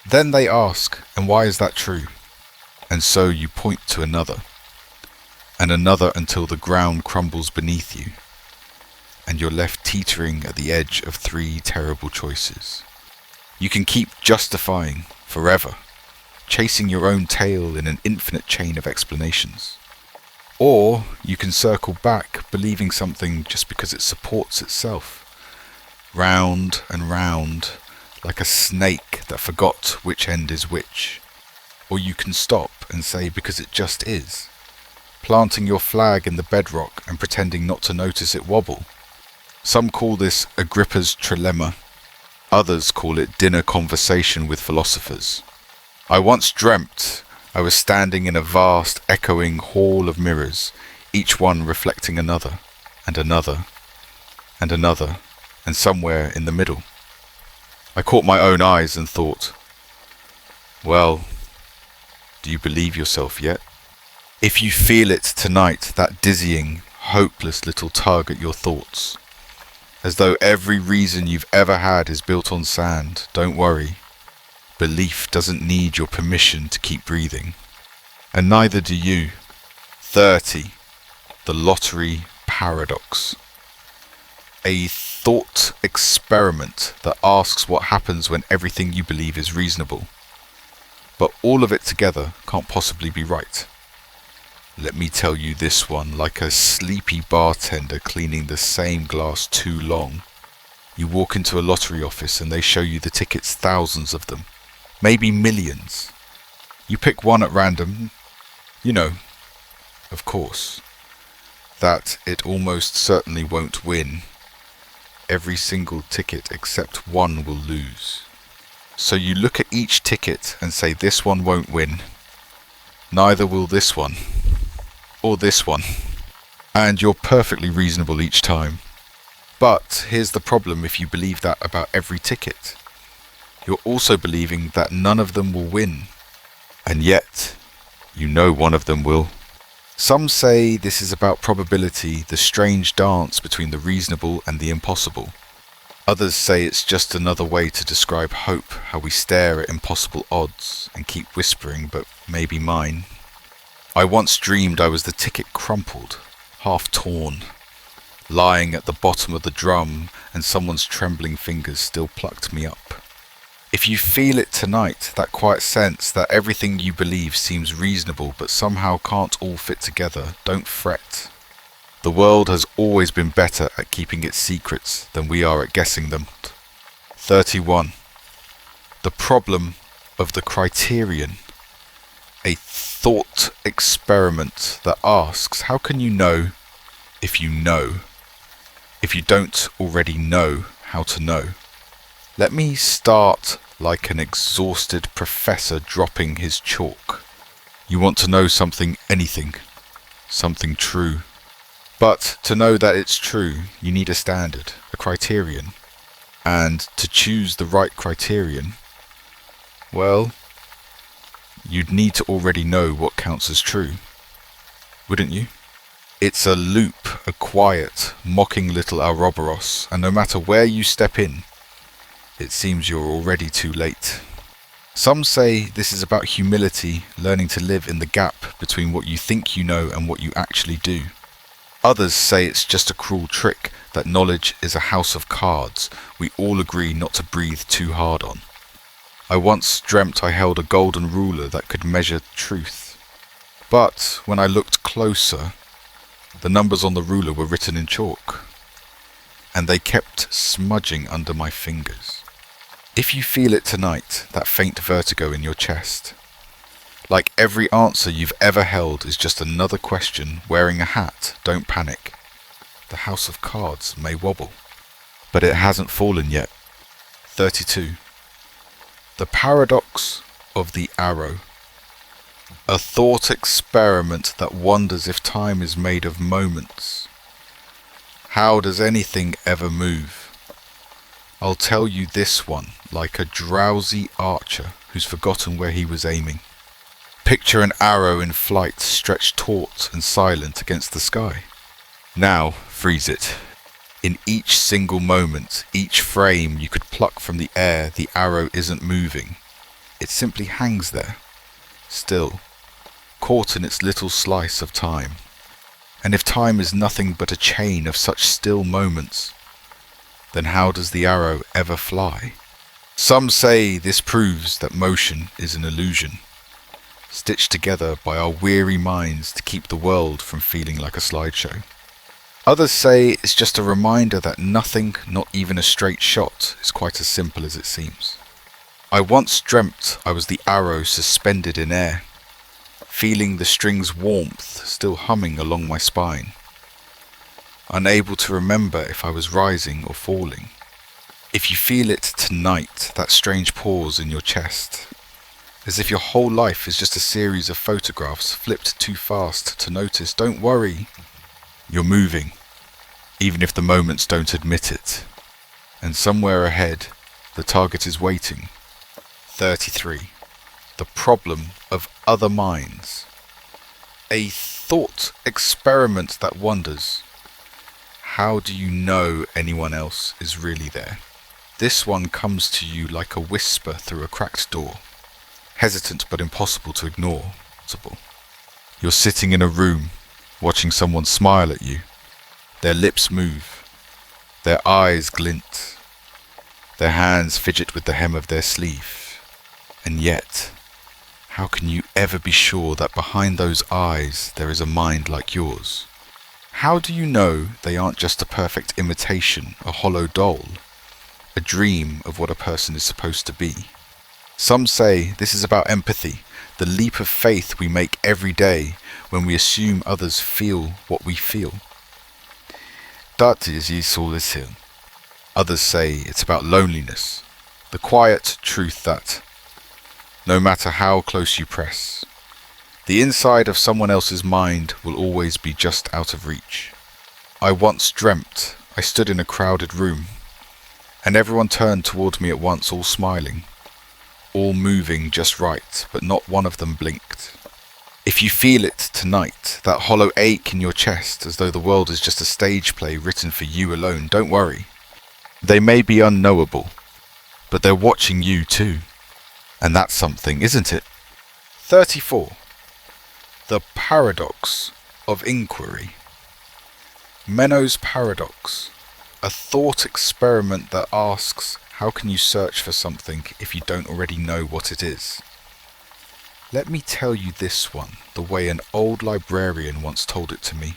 Then they ask, and why is that true? And so you point to another, and another until the ground crumbles beneath you, and you're left teetering at the edge of 3 terrible choices. You can keep justifying forever, chasing your own tail in an infinite chain of explanations. Or you can circle back, believing something just because it supports itself, round and round, like a snake that forgot which end is which. Or you can stop and say because it just is, planting your flag in the bedrock and pretending not to notice it wobble. Some call this Agrippa's trilemma. Others call it dinner conversation with philosophers. I once dreamt I was standing in a vast echoing hall of mirrors, each one reflecting another, and another, and another, and somewhere in the middle. I caught my own eyes and thought, well, do you believe yourself yet? If you feel it tonight, that dizzying, hopeless little tug at your thoughts, as though every reason you've ever had is built on sand, don't worry. Belief doesn't need your permission to keep breathing. And neither do you. 30. The Trolley Paradox. A thought experiment that asks what happens when everything you believe is reasonable. But all of it together can't possibly be right. Let me tell you this one like a sleepy bartender cleaning the same glass too long. You walk into a lottery office and they show you the tickets, thousands of them, maybe millions. You pick one at random, you know, of course, that it almost certainly won't win. Every single ticket except one will lose. So you look at each ticket and say this one won't win, neither will this one. Or this one, and you're perfectly reasonable each time. But here's the problem if you believe that about every ticket. You're also believing that none of them will win, and yet you know one of them will. Some say this is about probability, the strange dance between the reasonable and the impossible. Others say it's just another way to describe hope, how we stare at impossible odds and keep whispering, but maybe mine. I once dreamed I was the ticket crumpled, half torn, lying at the bottom of the drum, and someone's trembling fingers still plucked me up. If you feel it tonight, that quiet sense that everything you believe seems reasonable but somehow can't all fit together, don't fret. The world has always been better at keeping its secrets than we are at guessing them. 31. The problem of the criterion. A thought experiment that asks, how can you know if you know, if you don't already know how to know? Let me start like an exhausted professor dropping his chalk. You want to know something, anything, something true. But to know that it's true, you need a standard, a criterion. And to choose the right criterion, well, you'd need to already know what counts as true, wouldn't you? It's a loop, a quiet, mocking little Ouroboros, and no matter where you step in, it seems you're already too late. Some say this is about humility, learning to live in the gap between what you think you know and what you actually do. Others say it's just a cruel trick, that knowledge is a house of cards we all agree not to breathe too hard on. I once dreamt I held a golden ruler that could measure truth. But when I looked closer, the numbers on the ruler were written in chalk, and they kept smudging under my fingers. If you feel it tonight, that faint vertigo in your chest, like every answer you've ever held is just another question wearing a hat, don't panic. The house of cards may wobble, but it hasn't fallen yet. 32. The paradox of the arrow. A thought experiment that wonders if time is made of moments. How does anything ever move? I'll tell you this one like a drowsy archer who's forgotten where he was aiming. Picture an arrow in flight stretched taut and silent against the sky. Now, freeze it. In each single moment, each frame you could pluck from the air, the arrow isn't moving. It simply hangs there, still, caught in its little slice of time. And if time is nothing but a chain of such still moments, then how does the arrow ever fly? Some say this proves that motion is an illusion, stitched together by our weary minds to keep the world from feeling like a slideshow. Others say it's just a reminder that nothing, not even a straight shot, is quite as simple as it seems. I once dreamt I was the arrow suspended in air, feeling the string's warmth still humming along my spine, unable to remember if I was rising or falling. If you feel it tonight, that strange pause in your chest, as if your whole life is just a series of photographs flipped too fast to notice, don't worry, you're moving, even if the moments don't admit it. And somewhere ahead, the target is waiting. 33. The problem of other minds. A thought experiment that wonders, how do you know anyone else is really there? This one comes to you like a whisper through a cracked door, hesitant but impossible to ignore. You're sitting in a room, watching someone smile at you. Their lips move, their eyes glint, their hands fidget with the hem of their sleeve. And yet, how can you ever be sure that behind those eyes there is a mind like yours? How do you know they aren't just a perfect imitation, a hollow doll, a dream of what a person is supposed to be? Some say this is about empathy, the leap of faith we make every day when we assume others feel what we feel. Dazed. Others say it's about loneliness, the quiet truth that, no matter how close you press, the inside of someone else's mind will always be just out of reach. I once dreamt I stood in a crowded room, and everyone turned toward me at once, all smiling, all moving just right, but not one of them blinked. If you feel it tonight, that hollow ache in your chest as though the world is just a stage play written for you alone, don't worry. They may be unknowable, but they're watching you too. And that's something, isn't it? 34. The paradox of inquiry. Menno's paradox, a thought experiment that asks, how can you search for something if you don't already know what it is? Let me tell you this one, the way an old librarian once told it to me.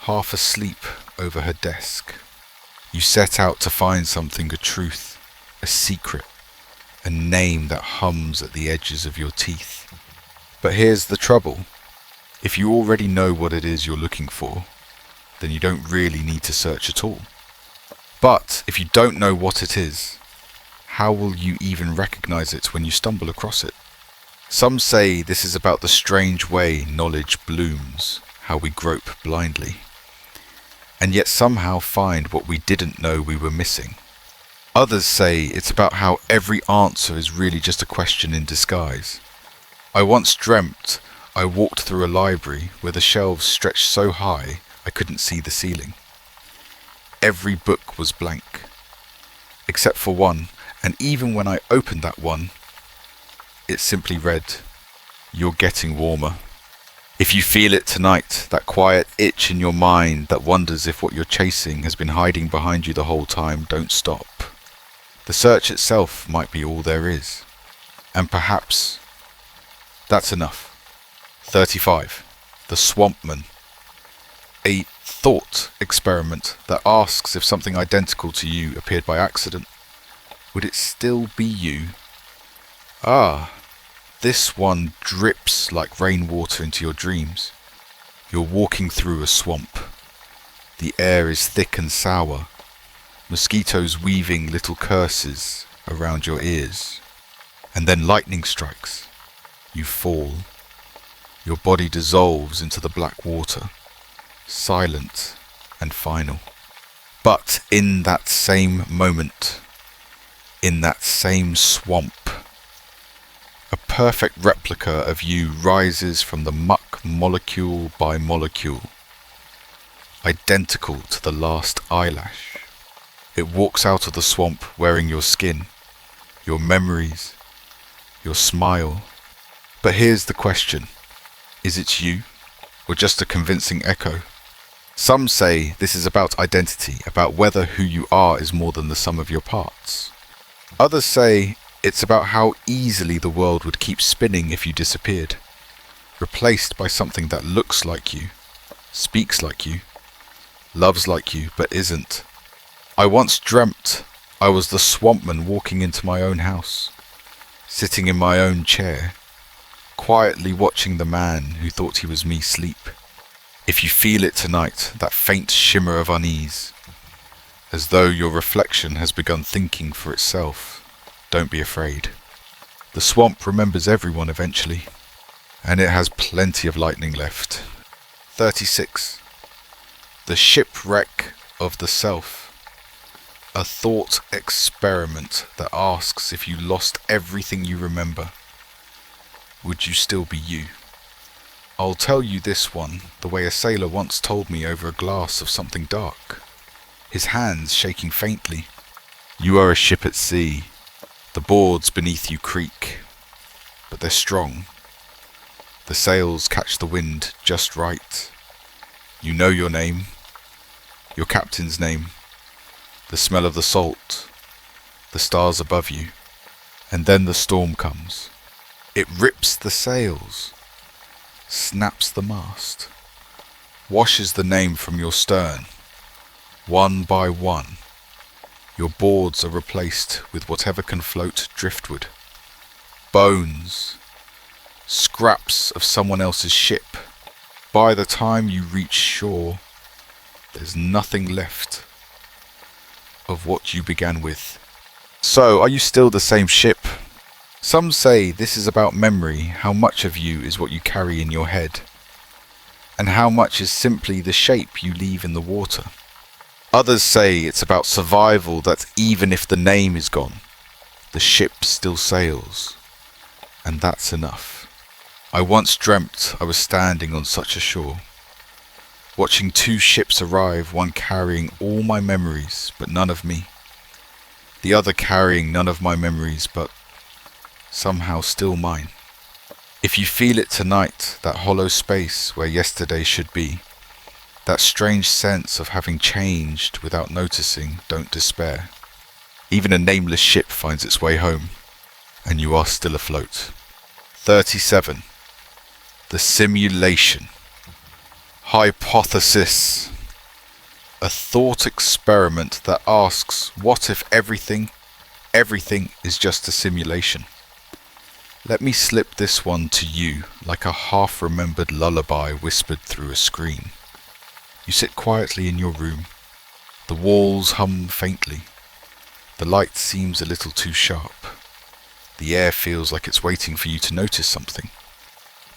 Half asleep over her desk, you set out to find something, a truth, a secret, a name that hums at the edges of your teeth. But here's the trouble. If you already know what it is you're looking for, then you don't really need to search at all. But if you don't know what it is, how will you even recognize it when you stumble across it? Some say this is about the strange way knowledge blooms, how we grope blindly, and yet somehow find what we didn't know we were missing. Others say it's about how every answer is really just a question in disguise. I once dreamt I walked through a library where the shelves stretched so high I couldn't see the ceiling. Every book was blank, except for one, and even when I opened that one, it simply read, "You're getting warmer." If you feel it tonight, that quiet itch in your mind that wonders if what you're chasing has been hiding behind you the whole time, don't stop. The search itself might be all there is. And perhaps that's enough. 35. The Swampman. A thought experiment that asks if something identical to you appeared by accident. Would it still be you? This one drips like rainwater into your dreams. You're walking through a swamp. The air is thick and sour. Mosquitoes weaving little curses around your ears. And then lightning strikes. You fall. Your body dissolves into the black water, silent and final. But in that same moment, in that same swamp, a perfect replica of you rises from the muck molecule by molecule, identical to the last eyelash. It walks out of the swamp wearing your skin, your memories, your smile. But here's the question. Is it you, or just a convincing echo? Some say this is about identity, about whether who you are is more than the sum of your parts. Others say it's about how easily the world would keep spinning if you disappeared, replaced by something that looks like you, speaks like you, loves like you, but isn't. I once dreamt I was the swampman walking into my own house, sitting in my own chair, quietly watching the man who thought he was me sleep. If you feel it tonight, that faint shimmer of unease, as though your reflection has begun thinking for itself, don't be afraid. The swamp remembers everyone eventually, and it has plenty of lightning left. 36. The shipwreck of the self. A thought experiment that asks if you lost everything you remember, would you still be you? I'll tell you this one the way a sailor once told me over a glass of something dark, his hands shaking faintly. You are a ship at sea. The boards beneath you creak, but they're strong. The sails catch the wind just right. You know your name, your captain's name, the smell of the salt, the stars above you. And then the storm comes. It rips the sails, snaps the mast, washes the name from your stern. One by one, your boards are replaced with whatever can float driftward. Bones, scraps of someone else's ship. By the time you reach shore, there's nothing left of what you began with. So, are you still the same ship? Some say this is about memory, how much of you is what you carry in your head, and how much is simply the shape you leave in the water. Others say it's about survival, that even if the name is gone, the ship still sails, and that's enough. I once dreamt I was standing on such a shore, watching two ships arrive, one carrying all my memories, but none of me. The other carrying none of my memories, but somehow still mine. If you feel it tonight, that hollow space where yesterday should be, that strange sense of having changed without noticing, don't despair. Even a nameless ship finds its way home, and you are still afloat. 37. The simulation. Hypothesis. A thought experiment that asks, what if everything is just a simulation? Let me slip this one to you like a half-remembered lullaby whispered through a screen. You sit quietly in your room. The walls hum faintly. The light seems a little too sharp. The air feels like it's waiting for you to notice something.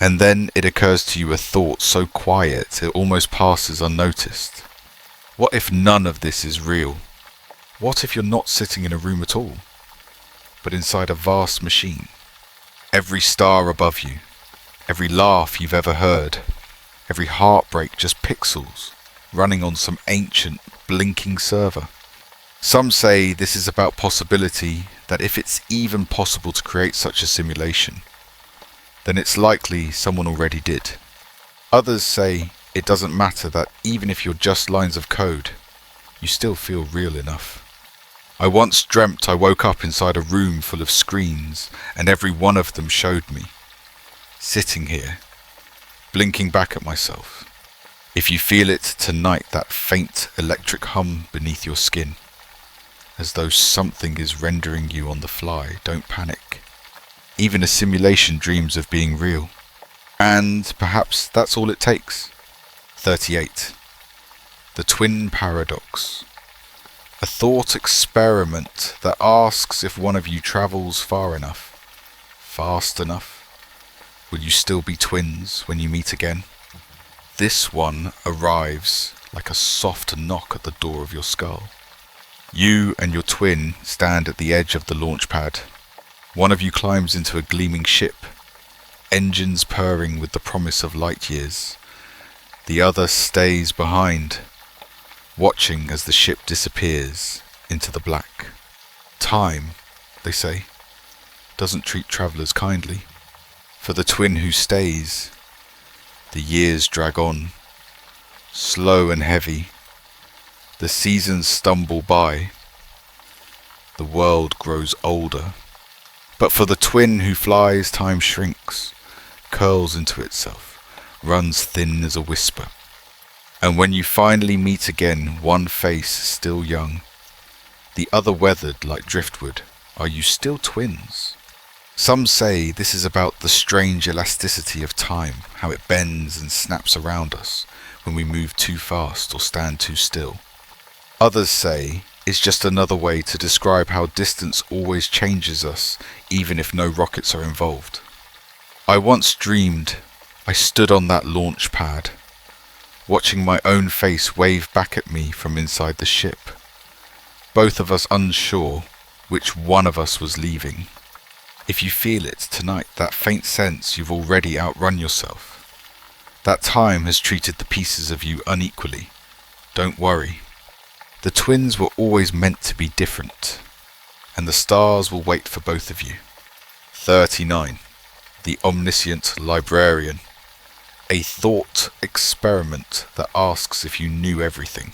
And then it occurs to you a thought so quiet it almost passes unnoticed. What if none of this is real? What if you're not sitting in a room at all, but inside a vast machine? Every star above you, every laugh you've ever heard, every heartbreak just pixels, running on some ancient, blinking server. Some say this is about possibility, that if it's even possible to create such a simulation, then it's likely someone already did. Others say it doesn't matter, that even if you're just lines of code, you still feel real enough. I once dreamt I woke up inside a room full of screens, and every one of them showed me, sitting here, blinking back at myself. If you feel it tonight, that faint electric hum beneath your skin, as though something is rendering you on the fly, don't panic. Even a simulation dreams of being real. And perhaps that's all it takes. 38. The Twin Paradox. A thought experiment that asks if one of you travels far enough, fast enough, will you still be twins when you meet again? This one arrives like a soft knock at the door of your skull. You and your twin stand at the edge of the launch pad. One of you climbs into a gleaming ship, engines purring with the promise of light years. The other stays behind, watching as the ship disappears into the black. Time, they say, doesn't treat travellers kindly. For the twin who stays, the years drag on, slow and heavy. The seasons stumble by. The world grows older. But for the twin who flies, time shrinks, curls into itself, runs thin as a whisper. And when you finally meet again, one face still young, the other weathered like driftwood, are you still twins? Some say this is about the strange elasticity of time, how it bends and snaps around us when we move too fast or stand too still. Others say it's just another way to describe how distance always changes us, even if no rockets are involved. I once dreamed I stood on that launch pad, watching my own face wave back at me from inside the ship, both of us unsure which one of us was leaving. If you feel it tonight, that faint sense you've already outrun yourself, that time has treated the pieces of you unequally, don't worry. The twins were always meant to be different, and the stars will wait for both of you. 39. The Omniscient Librarian. A thought experiment that asks if you knew everything.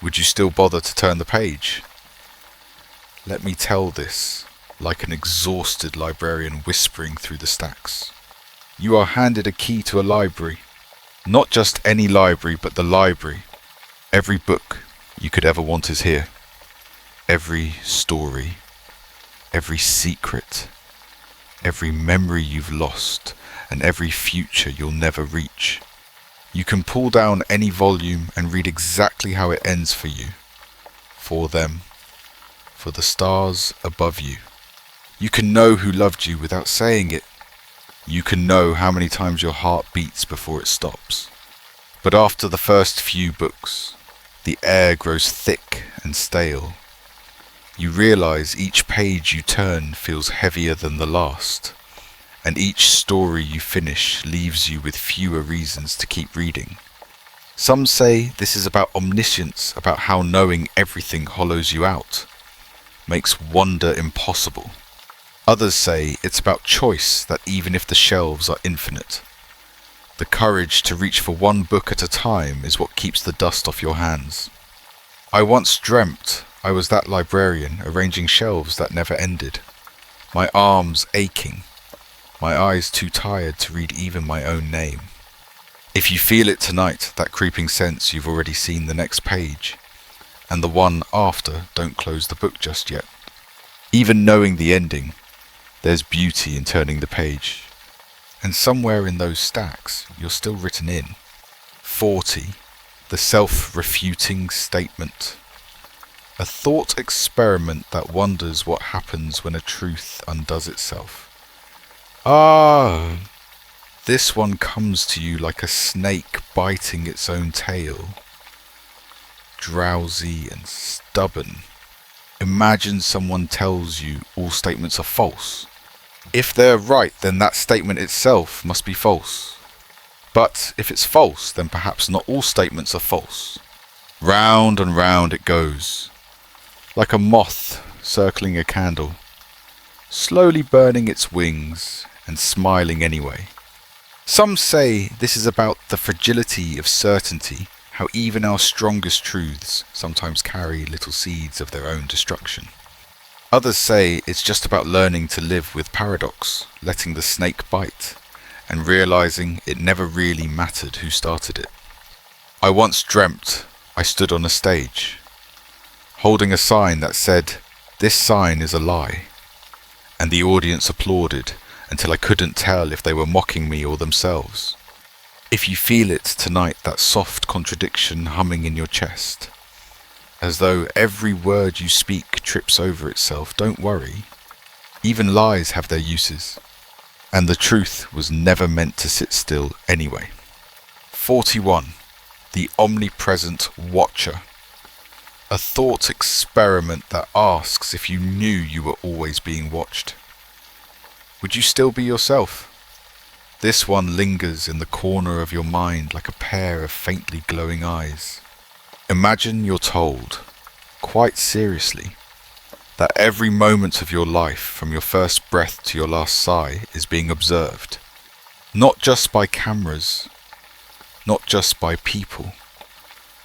Would you still bother to turn the page? Let me tell this, like an exhausted librarian whispering through the stacks. You are handed a key to a library. Not just any library, but the library. Every book you could ever want is here. Every story, every secret, every memory you've lost, and every future you'll never reach. You can pull down any volume and read exactly how it ends for you, for them, for the stars above you. You can know who loved you without saying it. You can know how many times your heart beats before it stops. But after the first few books, the air grows thick and stale. You realize each page you turn feels heavier than the last, and each story you finish leaves you with fewer reasons to keep reading. Some say this is about omniscience, about how knowing everything hollows you out, makes wonder impossible. Others say it's about choice, that even if the shelves are infinite, the courage to reach for one book at a time is what keeps the dust off your hands. I once dreamt I was that librarian arranging shelves that never ended, my arms aching, my eyes too tired to read even my own name. If you feel it tonight, that creeping sense you've already seen the next page, and the one after, don't close the book just yet. Even knowing the ending, there's beauty in turning the page. And somewhere in those stacks, you're still written in. 40. The self-refuting statement. A thought experiment that wonders what happens when a truth undoes itself. This one comes to you like a snake biting its own tail. Drowsy and stubborn. Imagine someone tells you all statements are false. If they're right, then that statement itself must be false. But if it's false, then perhaps not all statements are false. Round and round it goes, like a moth circling a candle, slowly burning its wings and smiling anyway. Some say this is about the fragility of certainty, how even our strongest truths sometimes carry little seeds of their own destruction. Others say it's just about learning to live with paradox, letting the snake bite, and realizing it never really mattered who started it. I once dreamt I stood on a stage, holding a sign that said, "This sign is a lie," and the audience applauded until I couldn't tell if they were mocking me or themselves. If you feel it tonight, that soft contradiction humming in your chest, as though every word you speak trips over itself, don't worry. Even lies have their uses, and the truth was never meant to sit still anyway. 41. The Omnipresent Watcher. A thought experiment that asks if you knew you were always being watched. Would you still be yourself? This one lingers in the corner of your mind like a pair of faintly glowing eyes. Imagine you're told, quite seriously, that every moment of your life from your first breath to your last sigh is being observed. Not just by cameras, not just by people,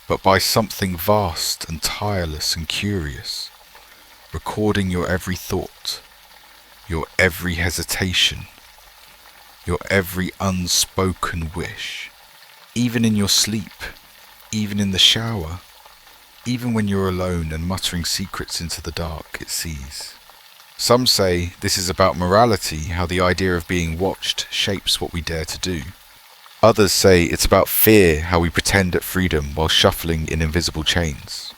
but by something vast and tireless and curious, recording your every thought, your every hesitation, your every unspoken wish, even in your sleep, even in the shower, even when you're alone and muttering secrets into the dark it sees. Some say this is about morality, how the idea of being watched shapes what we dare to do. Others say it's about fear, how we pretend at freedom while shuffling in invisible chains.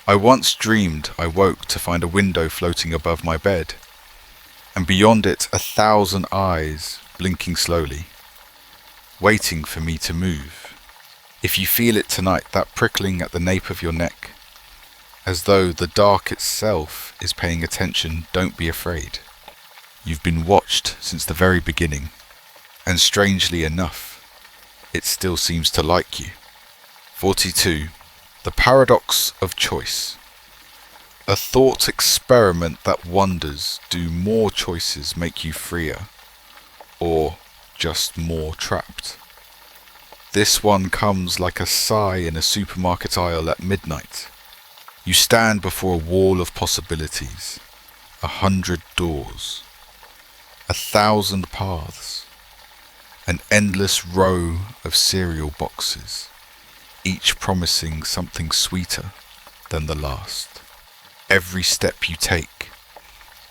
I once dreamed I woke to find a window floating above my bed, and beyond it 1,000 eyes blinking slowly, waiting for me to move. If you feel it tonight, that prickling at the nape of your neck, as though the dark itself is paying attention, don't be afraid. You've been watched since the very beginning, and strangely enough, it still seems to like you. 42. The Paradox of Choice. A thought experiment that wonders, do more choices make you freer, or just more trapped? This one comes like a sigh in a supermarket aisle at midnight. You stand before a wall of possibilities, 100 doors, 1,000 paths, an endless row of cereal boxes, each promising something sweeter than the last. Every step you take,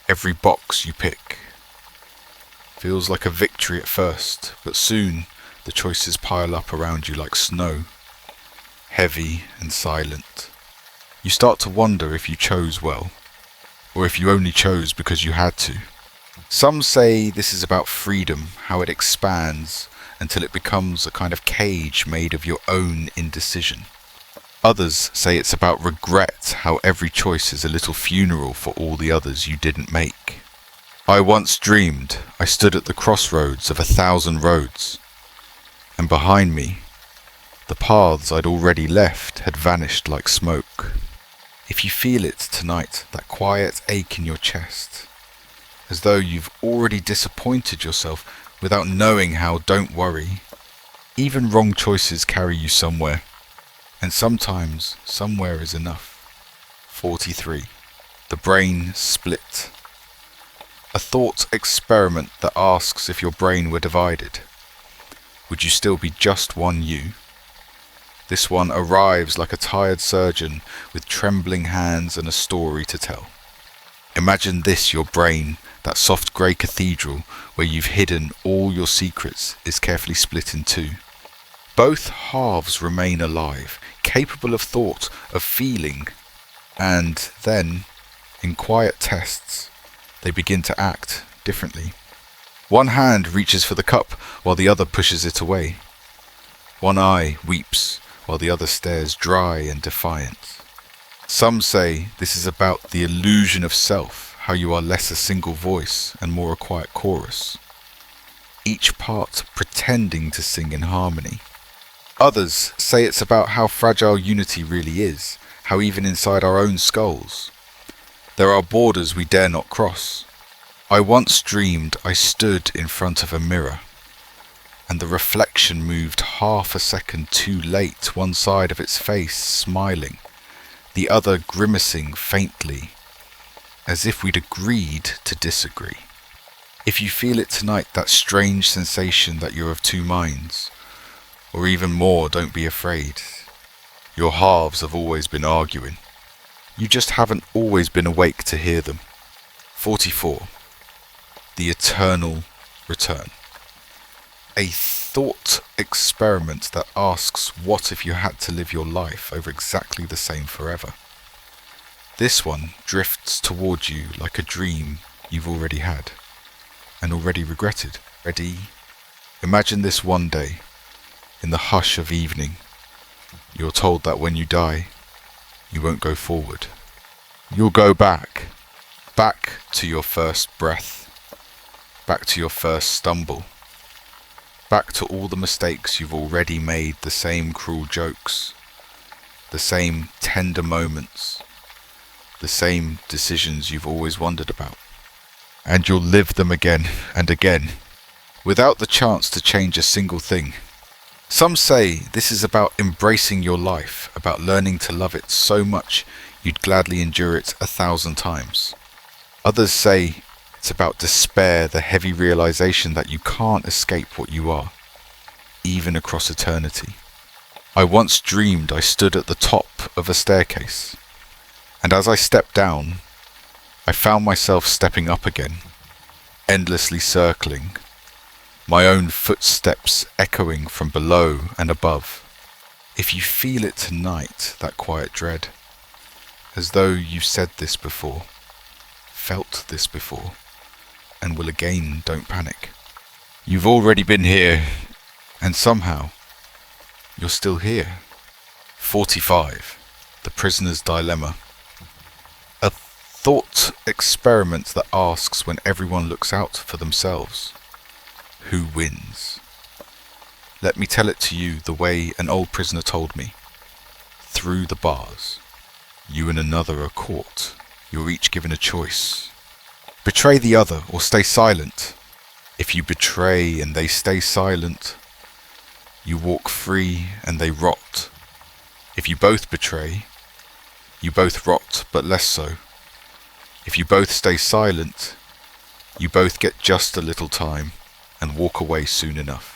every box you pick, feels like a victory at first, but soon the choices pile up around you like snow, heavy and silent. You start to wonder if you chose well, or if you only chose because you had to. Some say this is about freedom, how it expands until it becomes a kind of cage made of your own indecision. Others say it's about regret, how every choice is a little funeral for all the others you didn't make. I once dreamed I stood at the crossroads of 1,000 roads, and behind me, the paths I'd already left had vanished like smoke. If you feel it tonight, that quiet ache in your chest, as though you've already disappointed yourself without knowing how, don't worry. Even wrong choices carry you somewhere, and sometimes somewhere is enough. 43. The brain split. A thought experiment that asks if your brain were divided. Would you still be just one you? This one arrives like a tired surgeon with trembling hands and a story to tell. Imagine this, your brain, that soft grey cathedral where you've hidden all your secrets, is carefully split in two. Both halves remain alive, capable of thought, of feeling, and then, in quiet tests, they begin to act differently. One hand reaches for the cup while the other pushes it away. One eye weeps while the other stares dry and defiant. Some say this is about the illusion of self, how you are less a single voice and more a quiet chorus, each part pretending to sing in harmony. Others say it's about how fragile unity really is, how even inside our own skulls, there are borders we dare not cross. I once dreamed I stood in front of a mirror, and the reflection moved half a second too late, one side of its face smiling, the other grimacing faintly, as if we'd agreed to disagree. If you feel it tonight, that strange sensation that you're of two minds, or even more, don't be afraid. Your halves have always been arguing. You just haven't always been awake to hear them. 44. The Eternal Return. A thought experiment that asks what if you had to live your life over exactly the same forever. This one drifts toward you like a dream you've already had and already regretted. Ready? Imagine this one day, in the hush of evening, you're told that when you die, you won't go forward. You'll go back to your first breath, back to your first stumble, back to all the mistakes you've already made, the same cruel jokes, the same tender moments, the same decisions you've always wondered about. And you'll live them again and again, without the chance to change a single thing. Some say this is about embracing your life, about learning to love it so much you'd gladly endure it 1,000 times. Others say it's about despair, the heavy realization that you can't escape what you are, even across eternity. I once dreamed I stood at the top of a staircase, and as I stepped down, I found myself stepping up again, endlessly circling, my own footsteps echoing from below and above. If you feel it tonight, that quiet dread, as though you've said this before, felt this before, and will again, don't panic. You've already been here, and somehow, you're still here. 45. The Prisoner's Dilemma. A thought experiment that asks, when everyone looks out for themselves, who wins? Let me tell it to you the way an old prisoner told me. Through the bars. You and another are caught. You're each given a choice. Betray the other or stay silent. If you betray and they stay silent, you walk free and they rot. If you both betray, you both rot, but less so. If you both stay silent, you both get just a little time and walk away soon enough.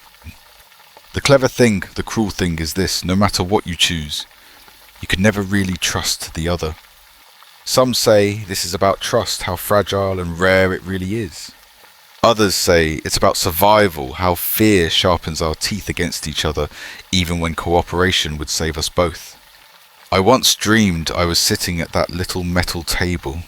The clever thing, the cruel thing is this: no matter what you choose, you can never really trust the other. Some say this is about trust, how fragile and rare it really is. Others say it's about survival, how fear sharpens our teeth against each other, even when cooperation would save us both. I once dreamed I was sitting at that little metal table,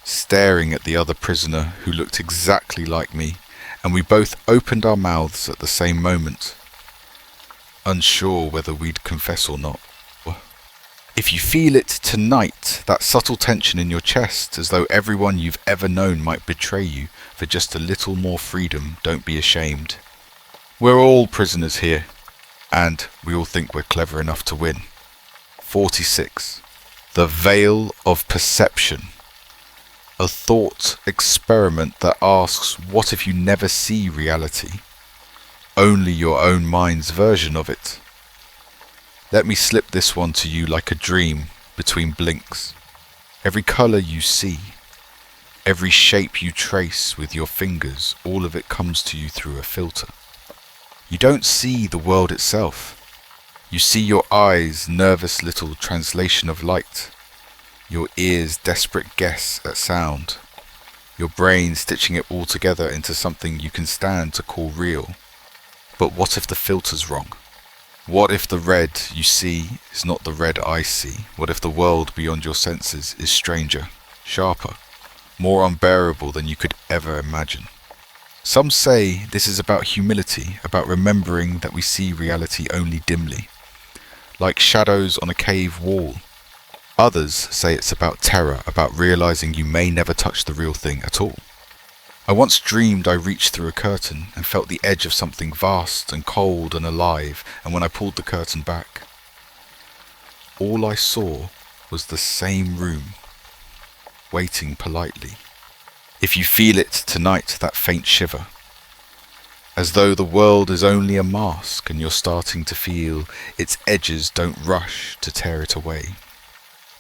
staring at the other prisoner who looked exactly like me, and we both opened our mouths at the same moment, unsure whether we'd confess or not. If you feel it tonight, that subtle tension in your chest, as though everyone you've ever known might betray you for just a little more freedom, don't be ashamed. We're all prisoners here, and we all think we're clever enough to win. 46. The Veil of Perception. A thought experiment that asks, what if you never see reality? Only your own mind's version of it. Let me slip this one to you like a dream between blinks. Every colour you see, every shape you trace with your fingers, all of it comes to you through a filter. You don't see the world itself. You see your eyes' nervous little translation of light, your ears' desperate guess at sound, your brain stitching it all together into something you can stand to call real. But what if the filter's wrong? What if the red you see is not the red I see? What if the world beyond your senses is stranger, sharper, more unbearable than you could ever imagine? Some say this is about humility, about remembering that we see reality only dimly, like shadows on a cave wall. Others say it's about terror, about realizing you may never touch the real thing at all. I once dreamed I reached through a curtain and felt the edge of something vast and cold and alive, and when I pulled the curtain back, all I saw was the same room, waiting politely. If you feel it tonight, that faint shiver, as though the world is only a mask and you're starting to feel its edges don't rush to tear it away.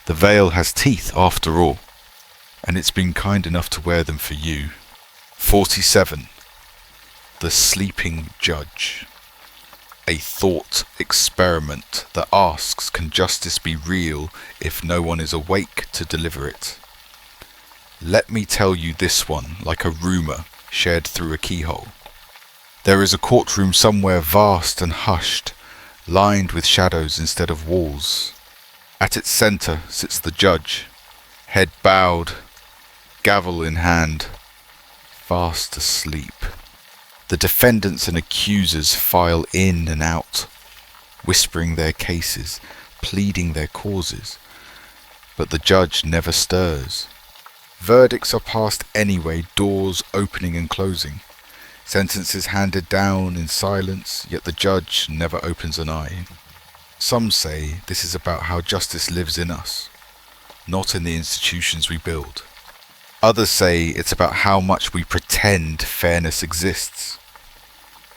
The veil has teeth after all, and it's been kind enough to wear them for you. 47. The Sleeping Judge. A thought experiment that asks, can justice be real if no one is awake to deliver it? Let me tell you this one like a rumour shared through a keyhole. There is a courtroom somewhere vast and hushed, lined with shadows instead of walls. At its centre sits the judge, head bowed, gavel in hand, fast asleep. The defendants and accusers file in and out, whispering their cases, pleading their causes, but the judge never stirs. Verdicts are passed anyway, doors opening and closing. Sentences handed down in silence, yet the judge never opens an eye. Some say this is about how justice lives in us, not in the institutions we build. Others say it's about how much we pretend fairness exists,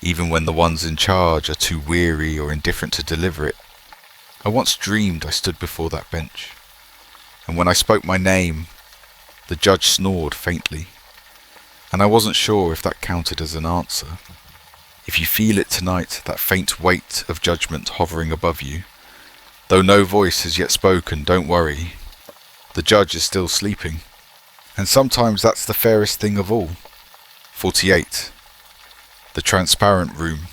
even when the ones in charge are too weary or indifferent to deliver it. I once dreamed I stood before that bench, and when I spoke my name, the judge snored faintly, and I wasn't sure if that counted as an answer. If you feel it tonight, that faint weight of judgment hovering above you, though no voice has yet spoken, don't worry. The judge is still sleeping, and sometimes that's the fairest thing of all. 48. The transparent room.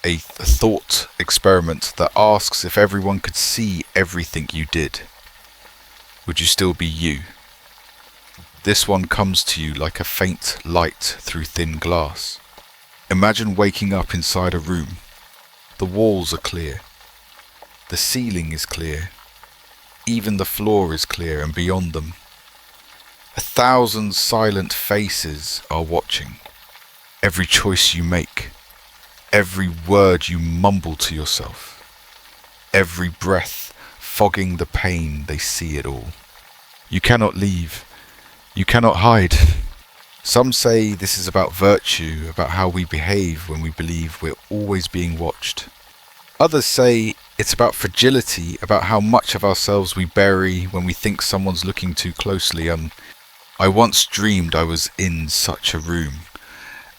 A thought experiment that asks if everyone could see everything you did. Would you still be you? This one comes to you like a faint light through thin glass. Imagine waking up inside a room. The walls are clear. The ceiling is clear. Even the floor is clear, and beyond them, 1,000 silent faces are watching. Every choice you make, every word you mumble to yourself, every breath fogging the pain, they see it all. You cannot leave. You cannot hide. Some say this is about virtue, about how we behave when we believe we're always being watched. Others say it's about fragility, about how much of ourselves we bury when we think someone's looking too closely. I once dreamed I was in such a room,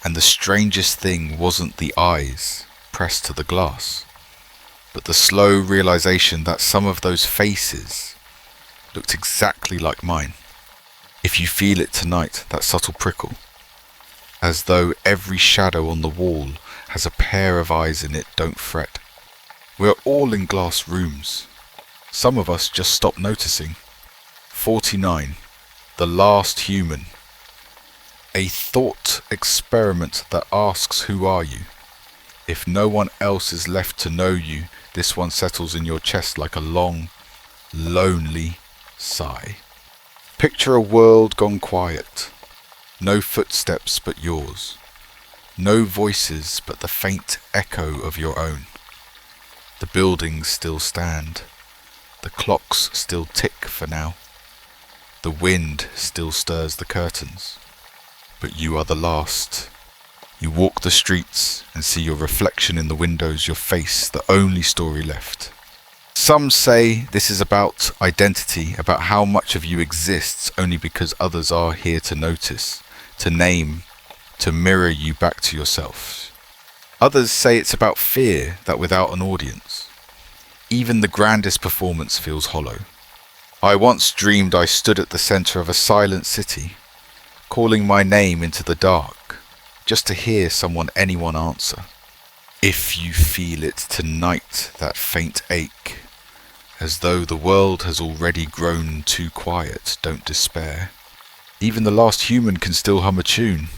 and the strangest thing wasn't the eyes pressed to the glass, but the slow realization that some of those faces looked exactly like mine. If you feel it tonight, that subtle prickle, as though every shadow on the wall has a pair of eyes in it, don't fret. We're all in glass rooms. Some of us just stop noticing. 49. The last human. A thought experiment that asks, who are you? If no one else is left to know you, this one settles in your chest like a long, lonely sigh. Picture a world gone quiet. No footsteps but yours. No voices but the faint echo of your own. The buildings still stand. The clocks still tick for now. The wind still stirs the curtains. But you are the last. You walk the streets and see your reflection in the windows, your face, the only story left. Some say this is about identity, about how much of you exists only because others are here to notice, to name, to mirror you back to yourself. Others say it's about fear, that without an audience, even the grandest performance feels hollow. I once dreamed I stood at the center of a silent city, calling my name into the dark, just to hear anyone answer. If you feel it tonight, that faint ache, as though the world has already grown too quiet, don't despair. Even the last human can still hum a tune,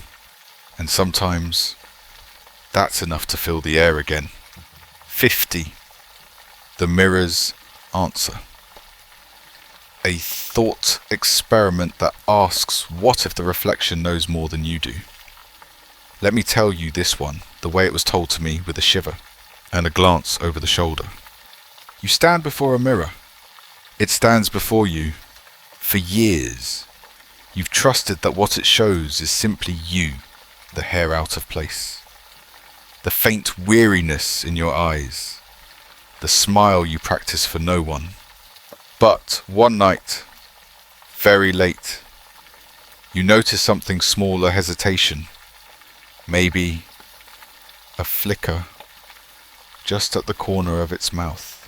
and sometimes that's enough to fill the air again. 50. The mirror's answer. A thought experiment that asks, what if the reflection knows more than you do? Let me tell you this one, the way it was told to me, with a shiver and a glance over the shoulder. You stand before a mirror. It stands before you. For years, you've trusted that what it shows is simply you, the hair out of place, the faint weariness in your eyes, the smile you practice for no one. But one night, very late, you notice something small, a hesitation, maybe a flicker just at the corner of its mouth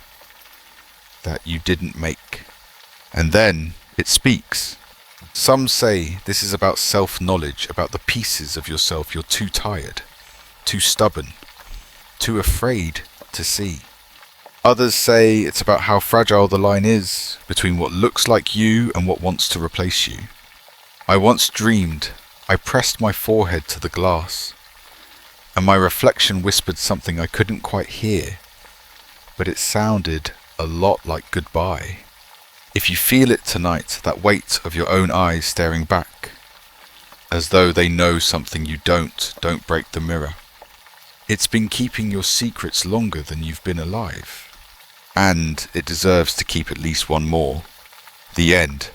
that you didn't make. And then it speaks. Some say this is about self-knowledge, about the pieces of yourself you're too tired, too stubborn, too afraid to see. Others say it's about how fragile the line is between what looks like you and what wants to replace you. I once dreamed I pressed my forehead to the glass, and my reflection whispered something I couldn't quite hear, but it sounded a lot like goodbye. If you feel it tonight, that weight of your own eyes staring back, as though they know something you don't break the mirror. It's been keeping your secrets longer than you've been alive. And it deserves to keep at least one more. The end.